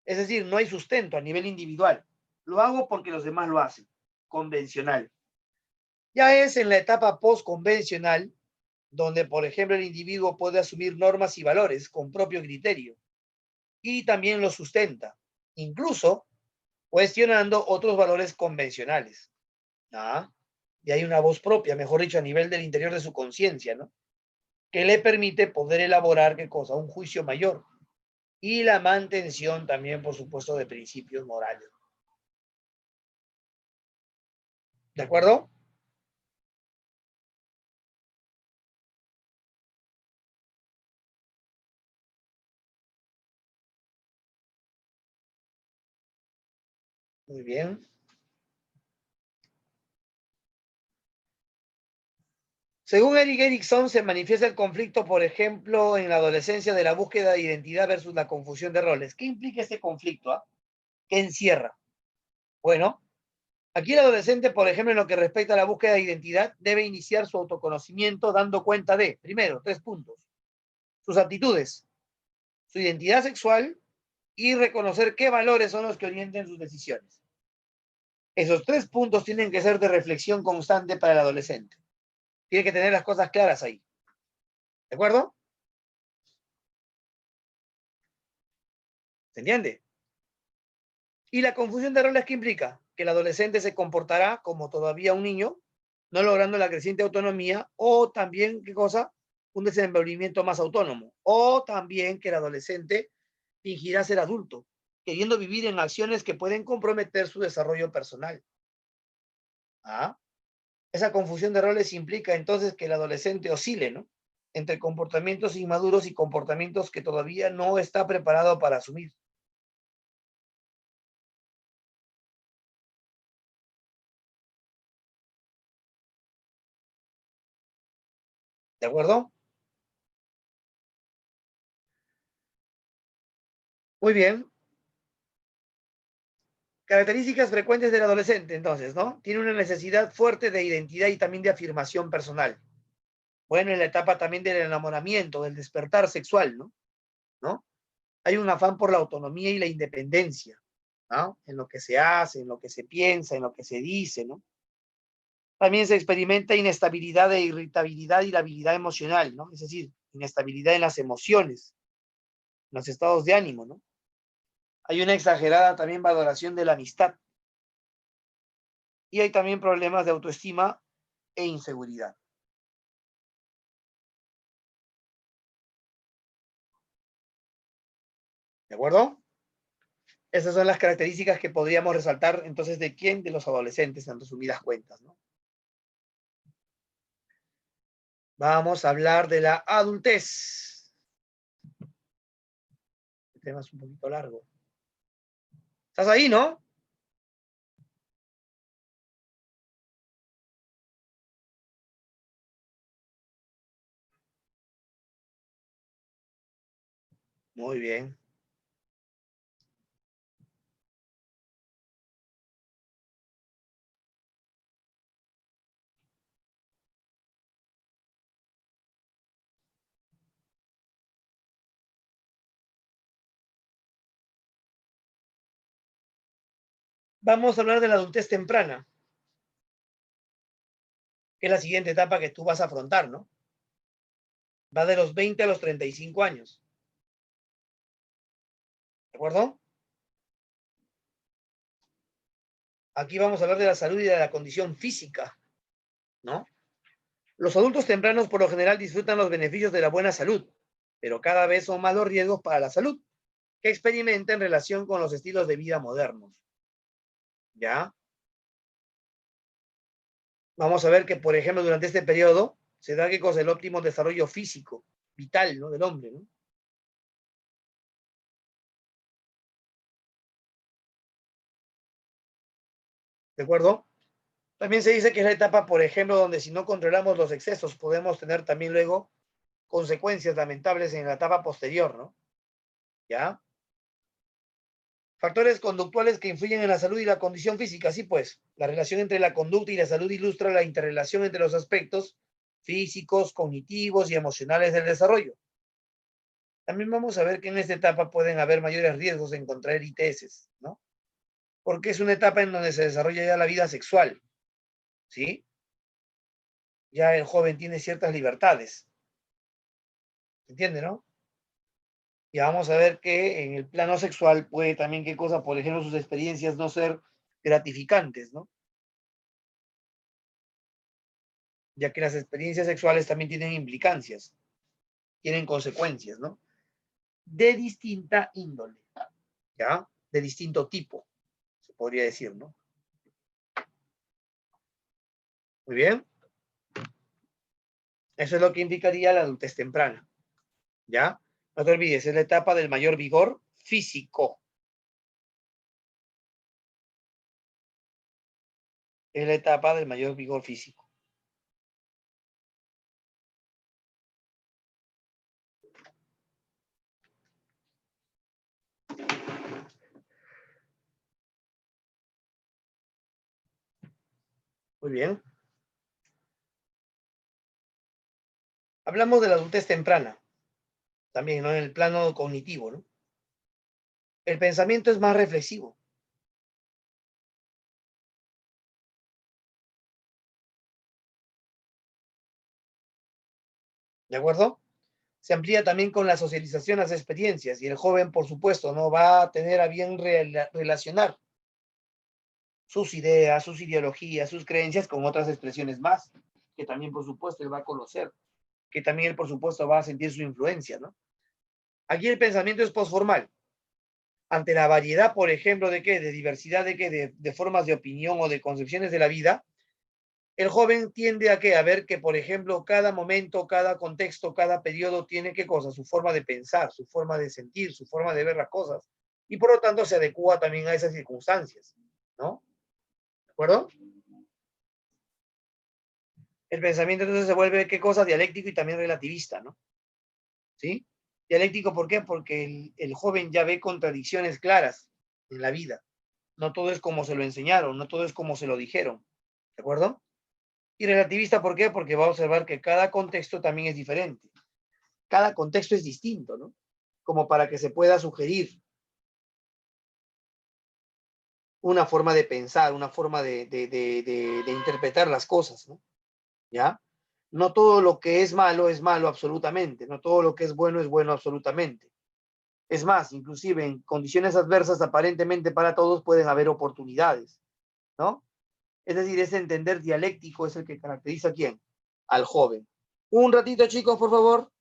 Es decir, no hay sustento a nivel individual. Lo hago porque los demás lo hacen. Convencional. Ya es en la etapa postconvencional donde, por ejemplo, el individuo puede asumir normas y valores con propio criterio. y también los sustenta, incluso cuestionando otros valores convencionales. ¿Ah? Y hay una voz propia, mejor dicho, a nivel del interior de su conciencia, ¿no? Que le permite poder elaborar, ¿qué cosa? Un juicio mayor y la mantención también, por supuesto, de principios morales. ¿De acuerdo? Muy bien. Según Erik Erikson, se manifiesta el conflicto, por ejemplo, en la adolescencia de la búsqueda de identidad versus la confusión de roles. ¿Qué implica este conflicto? Ah? ¿Qué encierra? Bueno, aquí el adolescente, por ejemplo, en lo que respecta a la búsqueda de identidad, debe iniciar su autoconocimiento dando cuenta de, primero, 3 puntos, sus actitudes, su identidad sexual y reconocer qué valores son los que orienten sus decisiones. Esos 3 puntos tienen que ser de reflexión constante para el adolescente. Tiene que tener las cosas claras ahí. ¿De acuerdo? ¿Se entiende? ¿Y la confusión de roles qué implica? Que el adolescente se comportará como todavía un niño, no logrando la creciente autonomía, o también, ¿qué cosa? Un desenvolvimiento más autónomo. O también que el adolescente fingirá ser adulto, queriendo vivir en acciones que pueden comprometer su desarrollo personal. ¿Ah? Esa confusión de roles implica entonces que el adolescente oscile, ¿no? Entre comportamientos inmaduros y comportamientos que todavía no está preparado para asumir. ¿De acuerdo? Muy bien. Características frecuentes del adolescente, entonces, ¿no? Tiene una necesidad fuerte de identidad y también de afirmación personal. Bueno, en la etapa también del enamoramiento, del despertar sexual, ¿no? ¿No? Hay un afán por la autonomía y la independencia, ¿no? En lo que se hace, en lo que se piensa, en lo que se dice, ¿no? También se experimenta inestabilidad e irritabilidad y la habilidad emocional, ¿no? Es decir, inestabilidad en las emociones, en los estados de ánimo, ¿no? Hay una exagerada también valoración de la amistad y hay también problemas de autoestima e inseguridad. ¿De acuerdo? Esas son las características que podríamos resaltar entonces de quién, de los adolescentes, en resumidas cuentas, ¿no? Vamos a hablar de la adultez. El tema es un poquito largo. ¿Estás ahí, no? Muy bien. Vamos a hablar de la adultez temprana, que es la siguiente etapa que tú vas a afrontar, ¿no? Va de los 20 a los 35 años. ¿De acuerdo? Aquí vamos a hablar de la salud y de la condición física, ¿no? Los adultos tempranos por lo general disfrutan los beneficios de la buena salud, pero cada vez son más los riesgos para la salud que experimenta en relación con los estilos de vida modernos. ¿Ya? Vamos a ver que, por ejemplo, durante este periodo se da que con el óptimo desarrollo físico, vital, ¿no? Del hombre, ¿no? ¿De acuerdo? También se dice que es la etapa, por ejemplo, donde si no controlamos los excesos, podemos tener también luego consecuencias lamentables en la etapa posterior, ¿no? ¿Ya? Factores conductuales que influyen en la salud y la condición física. Sí, pues, la relación entre la conducta y la salud ilustra la interrelación entre los aspectos físicos, cognitivos y emocionales del desarrollo. También vamos a ver que en esta etapa pueden haber mayores riesgos de encontrar ITS, ¿no? Porque es una etapa en donde se desarrolla ya la vida sexual, ¿sí? Ya el joven tiene ciertas libertades, ¿entiende, no? Y vamos a ver que en el plano sexual puede también, qué cosa, por ejemplo, sus experiencias no ser gratificantes, ¿no? Ya que las experiencias sexuales también tienen implicancias, tienen consecuencias, ¿no? De distinta índole, ¿ya? De distinto tipo, se podría decir, ¿no? Muy bien. Eso es lo que indicaría la adultez temprana, ¿ya? No te olvides, es la etapa del mayor vigor físico. Es la etapa del mayor vigor físico. Muy bien. Hablamos de la adultez temprana, también, ¿no? En el plano cognitivo, ¿no? El pensamiento es más reflexivo. ¿De acuerdo? Se amplía también con la socialización las experiencias y el joven, por supuesto, no va a tener a bien relacionar sus ideas, sus ideologías, sus creencias con otras expresiones más, que también, por supuesto, él va a conocer, que también él, por supuesto, va a sentir su influencia, ¿no? Aquí el pensamiento es posformal. Ante la variedad, por ejemplo, ¿de qué? De diversidad de qué? De formas de opinión o de concepciones de la vida, el joven tiende a qué? A ver que, por ejemplo, cada momento, cada contexto, cada periodo tiene qué cosa, su forma de pensar, su forma de sentir, su forma de ver las cosas, y por lo tanto se adecua también a esas circunstancias, ¿no? ¿De acuerdo? El pensamiento entonces se vuelve qué cosa, dialéctico y también relativista, ¿no? ¿Sí? Dialéctico, ¿por qué? Porque el joven ya ve contradicciones claras en la vida. No todo es como se lo enseñaron, no todo es como se lo dijeron, ¿de acuerdo? Y relativista, ¿por qué? Porque va a observar que cada contexto también es diferente. Cada contexto es distinto, ¿no? Como para que se pueda sugerir una forma de pensar, una forma de interpretar las cosas, ¿no? ¿Ya? No todo lo que es malo absolutamente, no todo lo que es bueno absolutamente. Es más, inclusive en condiciones adversas aparentemente para todos pueden haber oportunidades, ¿no? Es decir, ese entender dialéctico es el que caracteriza a quién, al joven. Un ratito, chicos, por favor.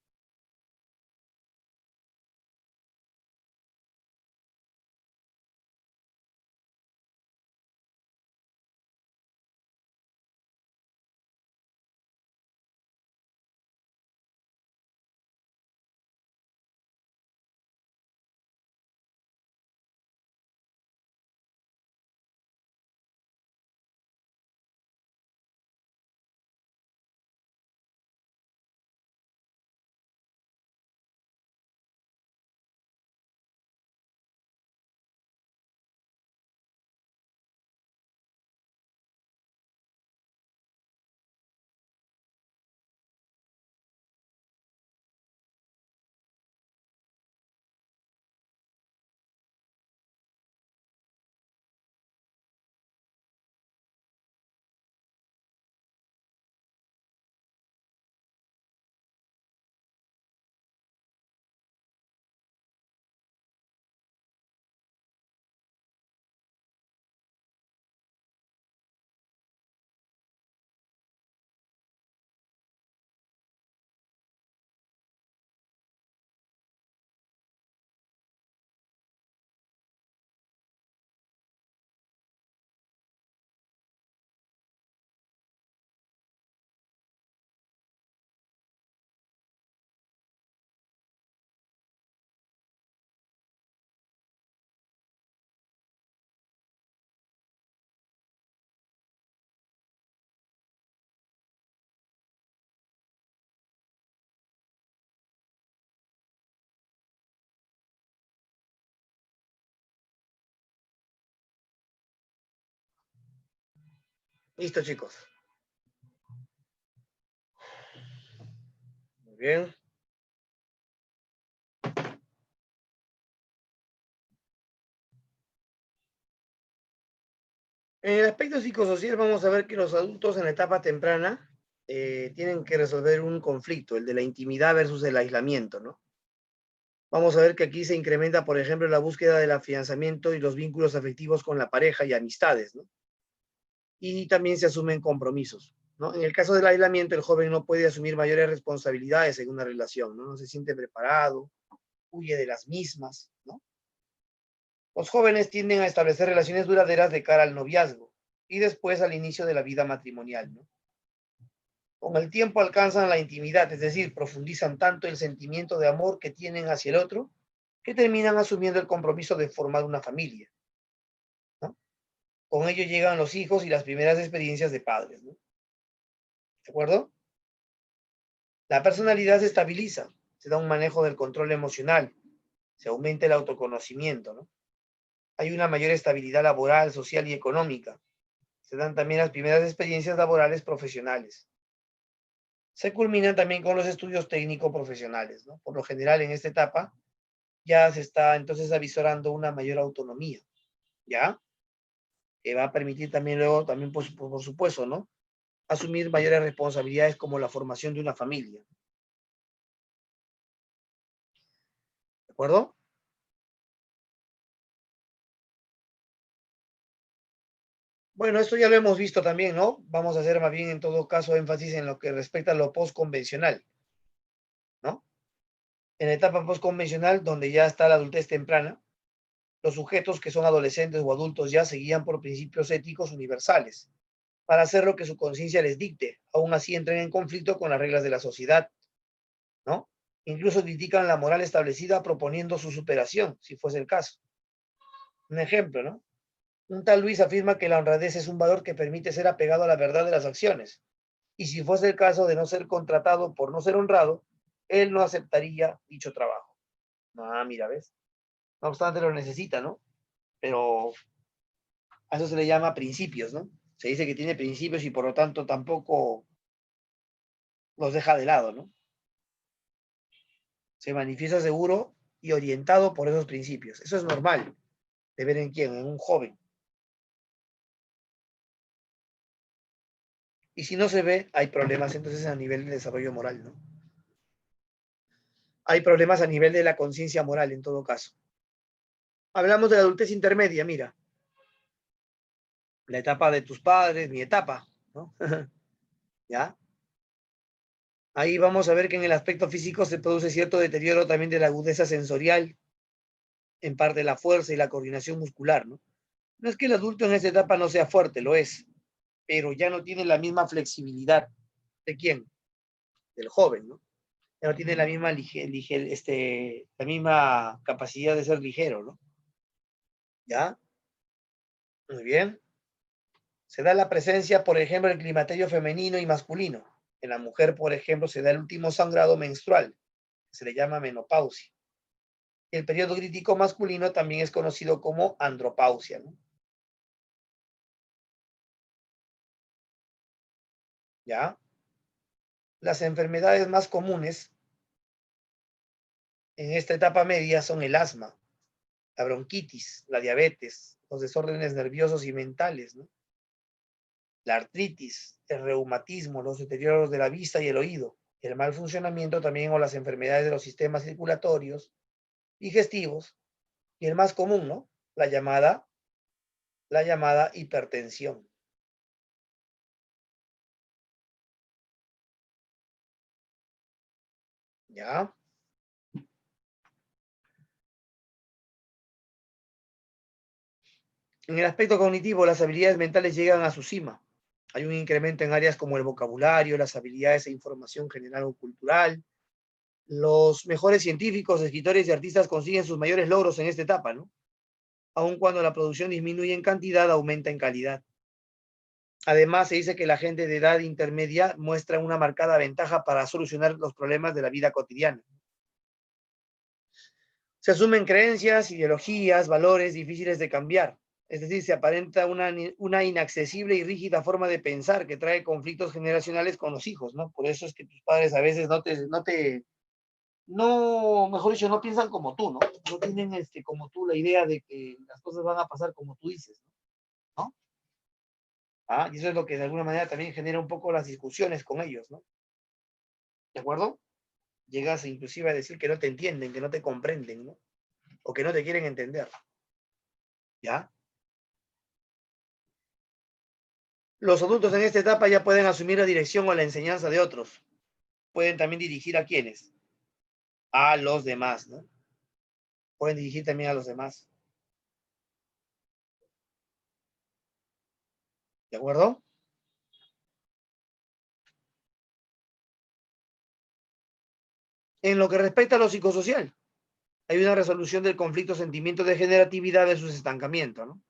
Listo, chicos. Muy bien. En el aspecto psicosocial vamos a ver que los adultos en la etapa temprana tienen que resolver un conflicto, el de la intimidad versus el aislamiento, ¿no? Vamos a ver que aquí se incrementa, por ejemplo, la búsqueda del afianzamiento y los vínculos afectivos con la pareja y amistades, ¿no? Y también se asumen compromisos, ¿no? En el caso del aislamiento, el joven no puede asumir mayores responsabilidades en una relación, ¿no? No se siente preparado, huye de las mismas, ¿no? Los jóvenes tienden a establecer relaciones duraderas de cara al noviazgo y después al inicio de la vida matrimonial, ¿no? Con el tiempo alcanzan la intimidad, es decir, profundizan tanto el sentimiento de amor que tienen hacia el otro, que terminan asumiendo el compromiso de formar una familia, ¿no? Con ello llegan los hijos y las primeras experiencias de padres, ¿no? ¿De acuerdo? La personalidad se estabiliza, se da un manejo del control emocional, se aumenta el autoconocimiento, ¿no? Hay una mayor estabilidad laboral, social y económica. Se dan también las primeras experiencias laborales profesionales. Se culminan también con los estudios técnico-profesionales, ¿no? Por lo general, en esta etapa ya se está entonces avisorando una mayor autonomía, ¿ya? Que va a permitir también luego, también por supuesto, ¿no? Asumir mayores responsabilidades como la formación de una familia, ¿de acuerdo? Bueno, esto ya lo hemos visto también, ¿no? Vamos a hacer más bien en todo caso énfasis en lo que respecta a lo postconvencional, ¿no? En la etapa postconvencional, donde ya está la adultez temprana, los sujetos que son adolescentes o adultos ya se guían por principios éticos universales para hacer lo que su conciencia les dicte. Aún así entran en conflicto con las reglas de la sociedad, ¿no? Incluso critican la moral establecida proponiendo su superación, si fuese el caso. Un ejemplo, ¿no? Un tal Luis afirma que la honradez es un valor que permite ser apegado a la verdad de las acciones. Y si fuese el caso de no ser contratado por no ser honrado, él no aceptaría dicho trabajo. Ah, mira, ¿ves? No obstante, lo necesita, ¿no? Pero a eso se le llama principios, ¿no? Se dice que tiene principios y por lo tanto tampoco los deja de lado, ¿no? Se manifiesta seguro y orientado por esos principios. Eso es normal de ver en quién, en un joven. Y si no se ve, hay problemas entonces a nivel de desarrollo moral, ¿no? Hay problemas a nivel de la conciencia moral en todo caso. Hablamos de la adultez intermedia, mira, la etapa de tus padres, mi etapa, ¿no? ¿Ya? Ahí vamos a ver que en el aspecto físico se produce cierto deterioro también de la agudeza sensorial, en parte la fuerza y la coordinación muscular, ¿no? No es que el adulto en esta etapa no sea fuerte, lo es, pero ya no tiene la misma flexibilidad. ¿De quién? Del joven, ¿no? Ya no tiene la misma, la misma capacidad de ser ligero, ¿no? ¿Ya? Muy bien. Se da la presencia, por ejemplo, del climaterio femenino y masculino. En la mujer, por ejemplo, se da el último sangrado menstrual, que se le llama menopausia. El periodo crítico masculino también es conocido como andropausia, ¿no? ¿Ya? Las enfermedades más comunes en esta etapa media son el asma, la bronquitis, la diabetes, los desórdenes nerviosos y mentales, ¿no? La artritis, el reumatismo, los deterioros de la vista y el oído, el mal funcionamiento también o las enfermedades de los sistemas circulatorios, digestivos, y el más común, ¿no? La llamada hipertensión. ¿Ya? En el aspecto cognitivo, las habilidades mentales llegan a su cima. Hay un incremento en áreas como el vocabulario, las habilidades e información general o cultural. Los mejores científicos, escritores y artistas consiguen sus mayores logros en esta etapa, ¿no? Aun cuando la producción disminuye en cantidad, aumenta en calidad. Además, se dice que la gente de edad intermedia muestra una marcada ventaja para solucionar los problemas de la vida cotidiana. Se asumen creencias, ideologías, valores difíciles de cambiar. Es decir, se aparenta una inaccesible y rígida forma de pensar que trae conflictos generacionales con los hijos, ¿no? Por eso es que tus padres a veces no, mejor dicho, no piensan como tú, ¿no? No tienen como tú la idea de que las cosas van a pasar como tú dices, ¿no? Y eso es lo que de alguna manera también genera un poco las discusiones con ellos, ¿no? ¿De acuerdo? Llegas inclusive a decir que no te entienden, que no te comprenden, ¿no? O que no te quieren entender. ¿Ya? Los adultos en esta etapa ya pueden asumir la dirección o la enseñanza de otros. Pueden también dirigir a quienes, a los demás, ¿no? Pueden dirigir también a los demás. ¿De acuerdo? En lo que respecta a lo psicosocial, hay una resolución del conflicto sentimiento de generatividad versus estancamiento, ¿no?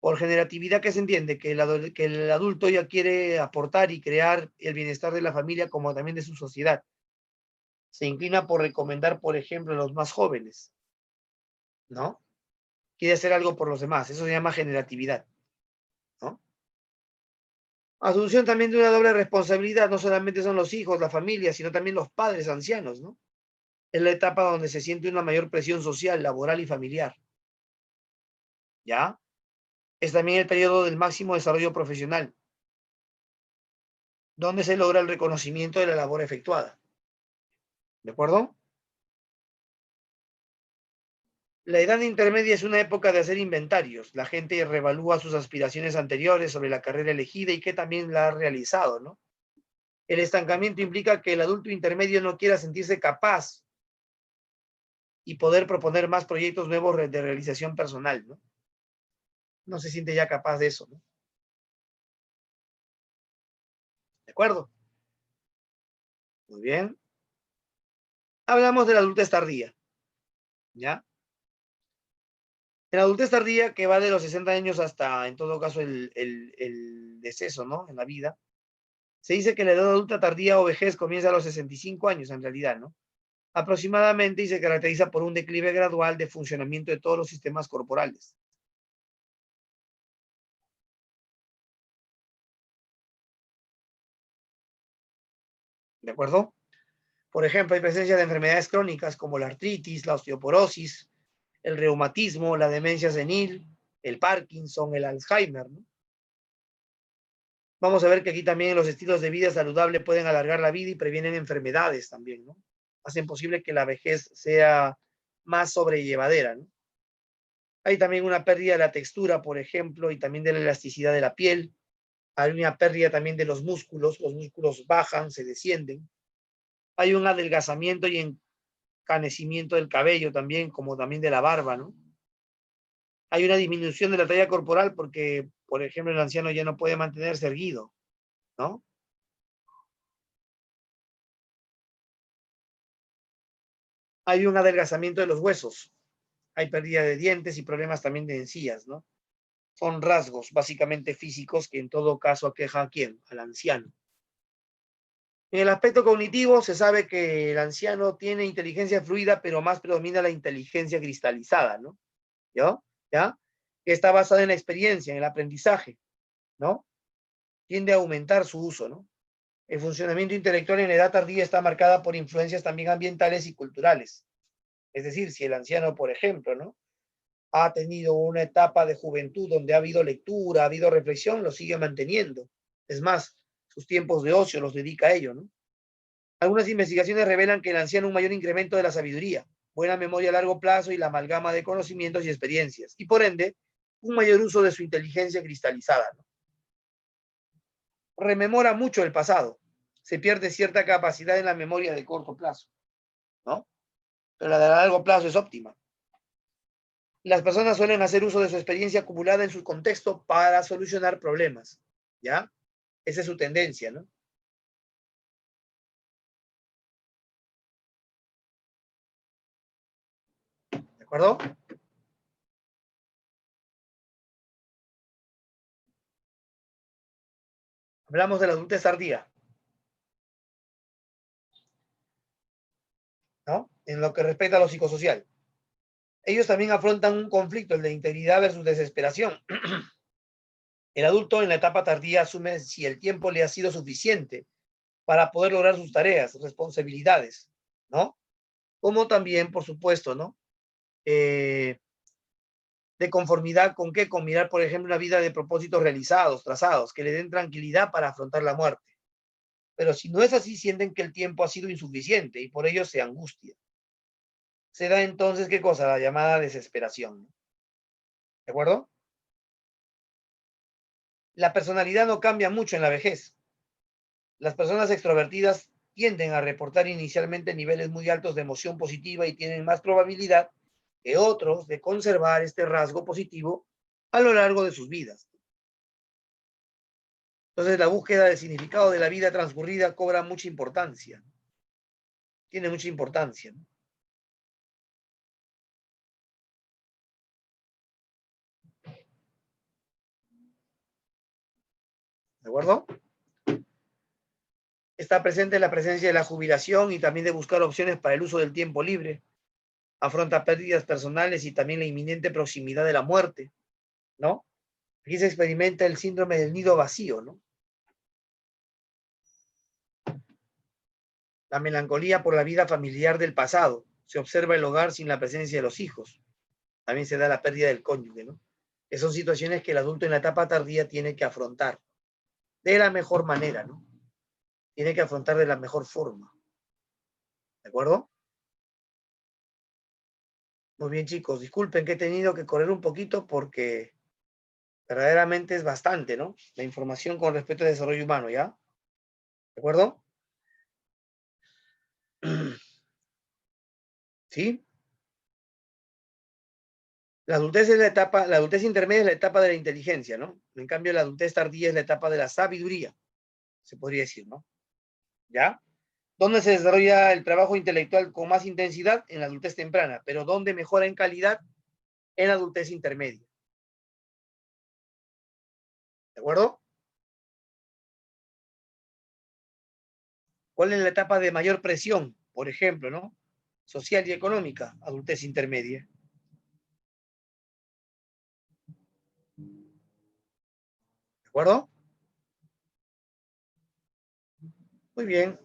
Por generatividad que se entiende que el adulto ya quiere aportar y crear el bienestar de la familia como también de su sociedad. Se inclina por recomendar, por ejemplo, a los más jóvenes, ¿no? Quiere hacer algo por los demás, eso se llama generatividad, ¿no? Asunción también de una doble responsabilidad, no solamente son los hijos, la familia, sino también los padres ancianos, ¿no? Es la etapa donde se siente una mayor presión social, laboral y familiar, ¿ya? Es también el periodo del máximo desarrollo profesional, donde se logra el reconocimiento de la labor efectuada, ¿de acuerdo? La edad intermedia es una época de hacer inventarios. La gente revalúa sus aspiraciones anteriores sobre la carrera elegida y que también la ha realizado, ¿no? El estancamiento implica que el adulto intermedio no quiera sentirse capaz y poder proponer más proyectos nuevos de realización personal, ¿no? No se siente ya capaz de eso, ¿no? ¿De acuerdo? Muy bien. Hablamos de la adultez tardía, ¿ya? En la adultez tardía, que va de los 60 años hasta, en todo caso, el deceso, ¿no? En la vida, se dice que la edad adulta tardía o vejez comienza a los 65 años, en realidad, ¿no? Aproximadamente, y se caracteriza por un declive gradual de funcionamiento de todos los sistemas corporales. ¿De acuerdo? Por ejemplo, hay presencia de enfermedades crónicas como la artritis, la osteoporosis, el reumatismo, la demencia senil, el Parkinson, el Alzheimer, ¿no? Vamos a ver que aquí también los estilos de vida saludable pueden alargar la vida y previenen enfermedades también, ¿no? Hacen posible que la vejez sea más sobrellevadera, ¿no? Hay también una pérdida de la textura, por ejemplo, y también de la elasticidad de la piel. Hay una pérdida también de los músculos bajan, se descienden. Hay un adelgazamiento y encanecimiento del cabello también, como también de la barba, ¿no? Hay una disminución de la talla corporal porque, por ejemplo, el anciano ya no puede mantenerse erguido, ¿no? Hay un adelgazamiento de los huesos, hay pérdida de dientes y problemas también de encías, ¿no? Son rasgos básicamente físicos que en todo caso aquejan a quién, al anciano. En el aspecto cognitivo se sabe que el anciano tiene inteligencia fluida, pero más predomina la inteligencia cristalizada, ¿no? ¿Ya? ¿Ya? Que está basada en la experiencia, en el aprendizaje, ¿no? Tiende a aumentar su uso, ¿no? El funcionamiento intelectual en la edad tardía está marcada por influencias también ambientales y culturales. Es decir, si el anciano, por ejemplo, ¿no? Ha tenido una etapa de juventud donde ha habido lectura, ha habido reflexión, lo sigue manteniendo. Es más, sus tiempos de ocio los dedica a ello, ¿no? Algunas investigaciones revelan que el anciano un mayor incremento de la sabiduría, buena memoria a largo plazo y la amalgama de conocimientos y experiencias, y por ende, un mayor uso de su inteligencia cristalizada, ¿no? Rememora mucho el pasado, se pierde cierta capacidad en la memoria de corto plazo, ¿no? Pero la de largo plazo es óptima. Las personas suelen hacer uso de su experiencia acumulada en su contexto para solucionar problemas, ¿ya? Esa es su tendencia, ¿no? ¿De acuerdo? Hablamos de la adultez tardía, ¿no? En lo que respecta a lo psicosocial. Ellos también afrontan un conflicto, el de integridad versus desesperación. El adulto en la etapa tardía asume si el tiempo le ha sido suficiente para poder lograr sus tareas, responsabilidades, ¿no? Como también, por supuesto, ¿no? De conformidad con qué, con mirar, por ejemplo, una vida de propósitos realizados, trazados, que le den tranquilidad para afrontar la muerte. Pero si no es así, sienten que el tiempo ha sido insuficiente y por ello se angustian. Se da entonces, ¿qué cosa? La llamada desesperación. ¿De acuerdo? La personalidad no cambia mucho en la vejez. Las personas extrovertidas tienden a reportar inicialmente niveles muy altos de emoción positiva y tienen más probabilidad que otros de conservar este rasgo positivo a lo largo de sus vidas. Entonces, la búsqueda del significado de la vida transcurrida cobra mucha importancia. Tiene mucha importancia, ¿no? ¿De acuerdo? Está presente la presencia de la jubilación y también de buscar opciones para el uso del tiempo libre. Afronta pérdidas personales y también la inminente proximidad de la muerte, ¿no? Aquí se experimenta el síndrome del nido vacío, ¿no? La melancolía por la vida familiar del pasado. Se observa el hogar sin la presencia de los hijos. También se da la pérdida del cónyuge, ¿no? Que son situaciones que el adulto en la etapa tardía tiene que afrontar de la mejor manera, ¿no? Tiene que afrontar de la mejor forma. ¿De acuerdo? Muy bien, chicos. Disculpen que he tenido que correr un poquito porque verdaderamente es bastante, ¿no? La información con respecto al desarrollo humano, ¿ya? ¿De acuerdo? ¿Sí? La adultez intermedia es la etapa de la inteligencia, ¿no? En cambio, la adultez tardía es la etapa de la sabiduría, se podría decir, ¿no? ¿Ya? ¿Dónde se desarrolla el trabajo intelectual con más intensidad? En la adultez temprana, pero ¿dónde mejora en calidad? En la adultez intermedia. ¿De acuerdo? ¿Cuál es la etapa de mayor presión? Por ejemplo, ¿no? Social y económica, adultez intermedia. ¿De acuerdo? Muy bien.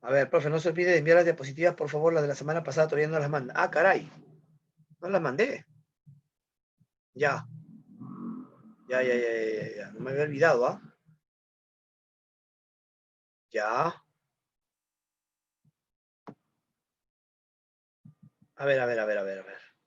A ver, profe, no se olvide de enviar las diapositivas, por favor, las de la semana pasada todavía no las manda. Ah, caray, no las mandé. Ya, ya. No me había olvidado, ¿ah? Ya. A ver.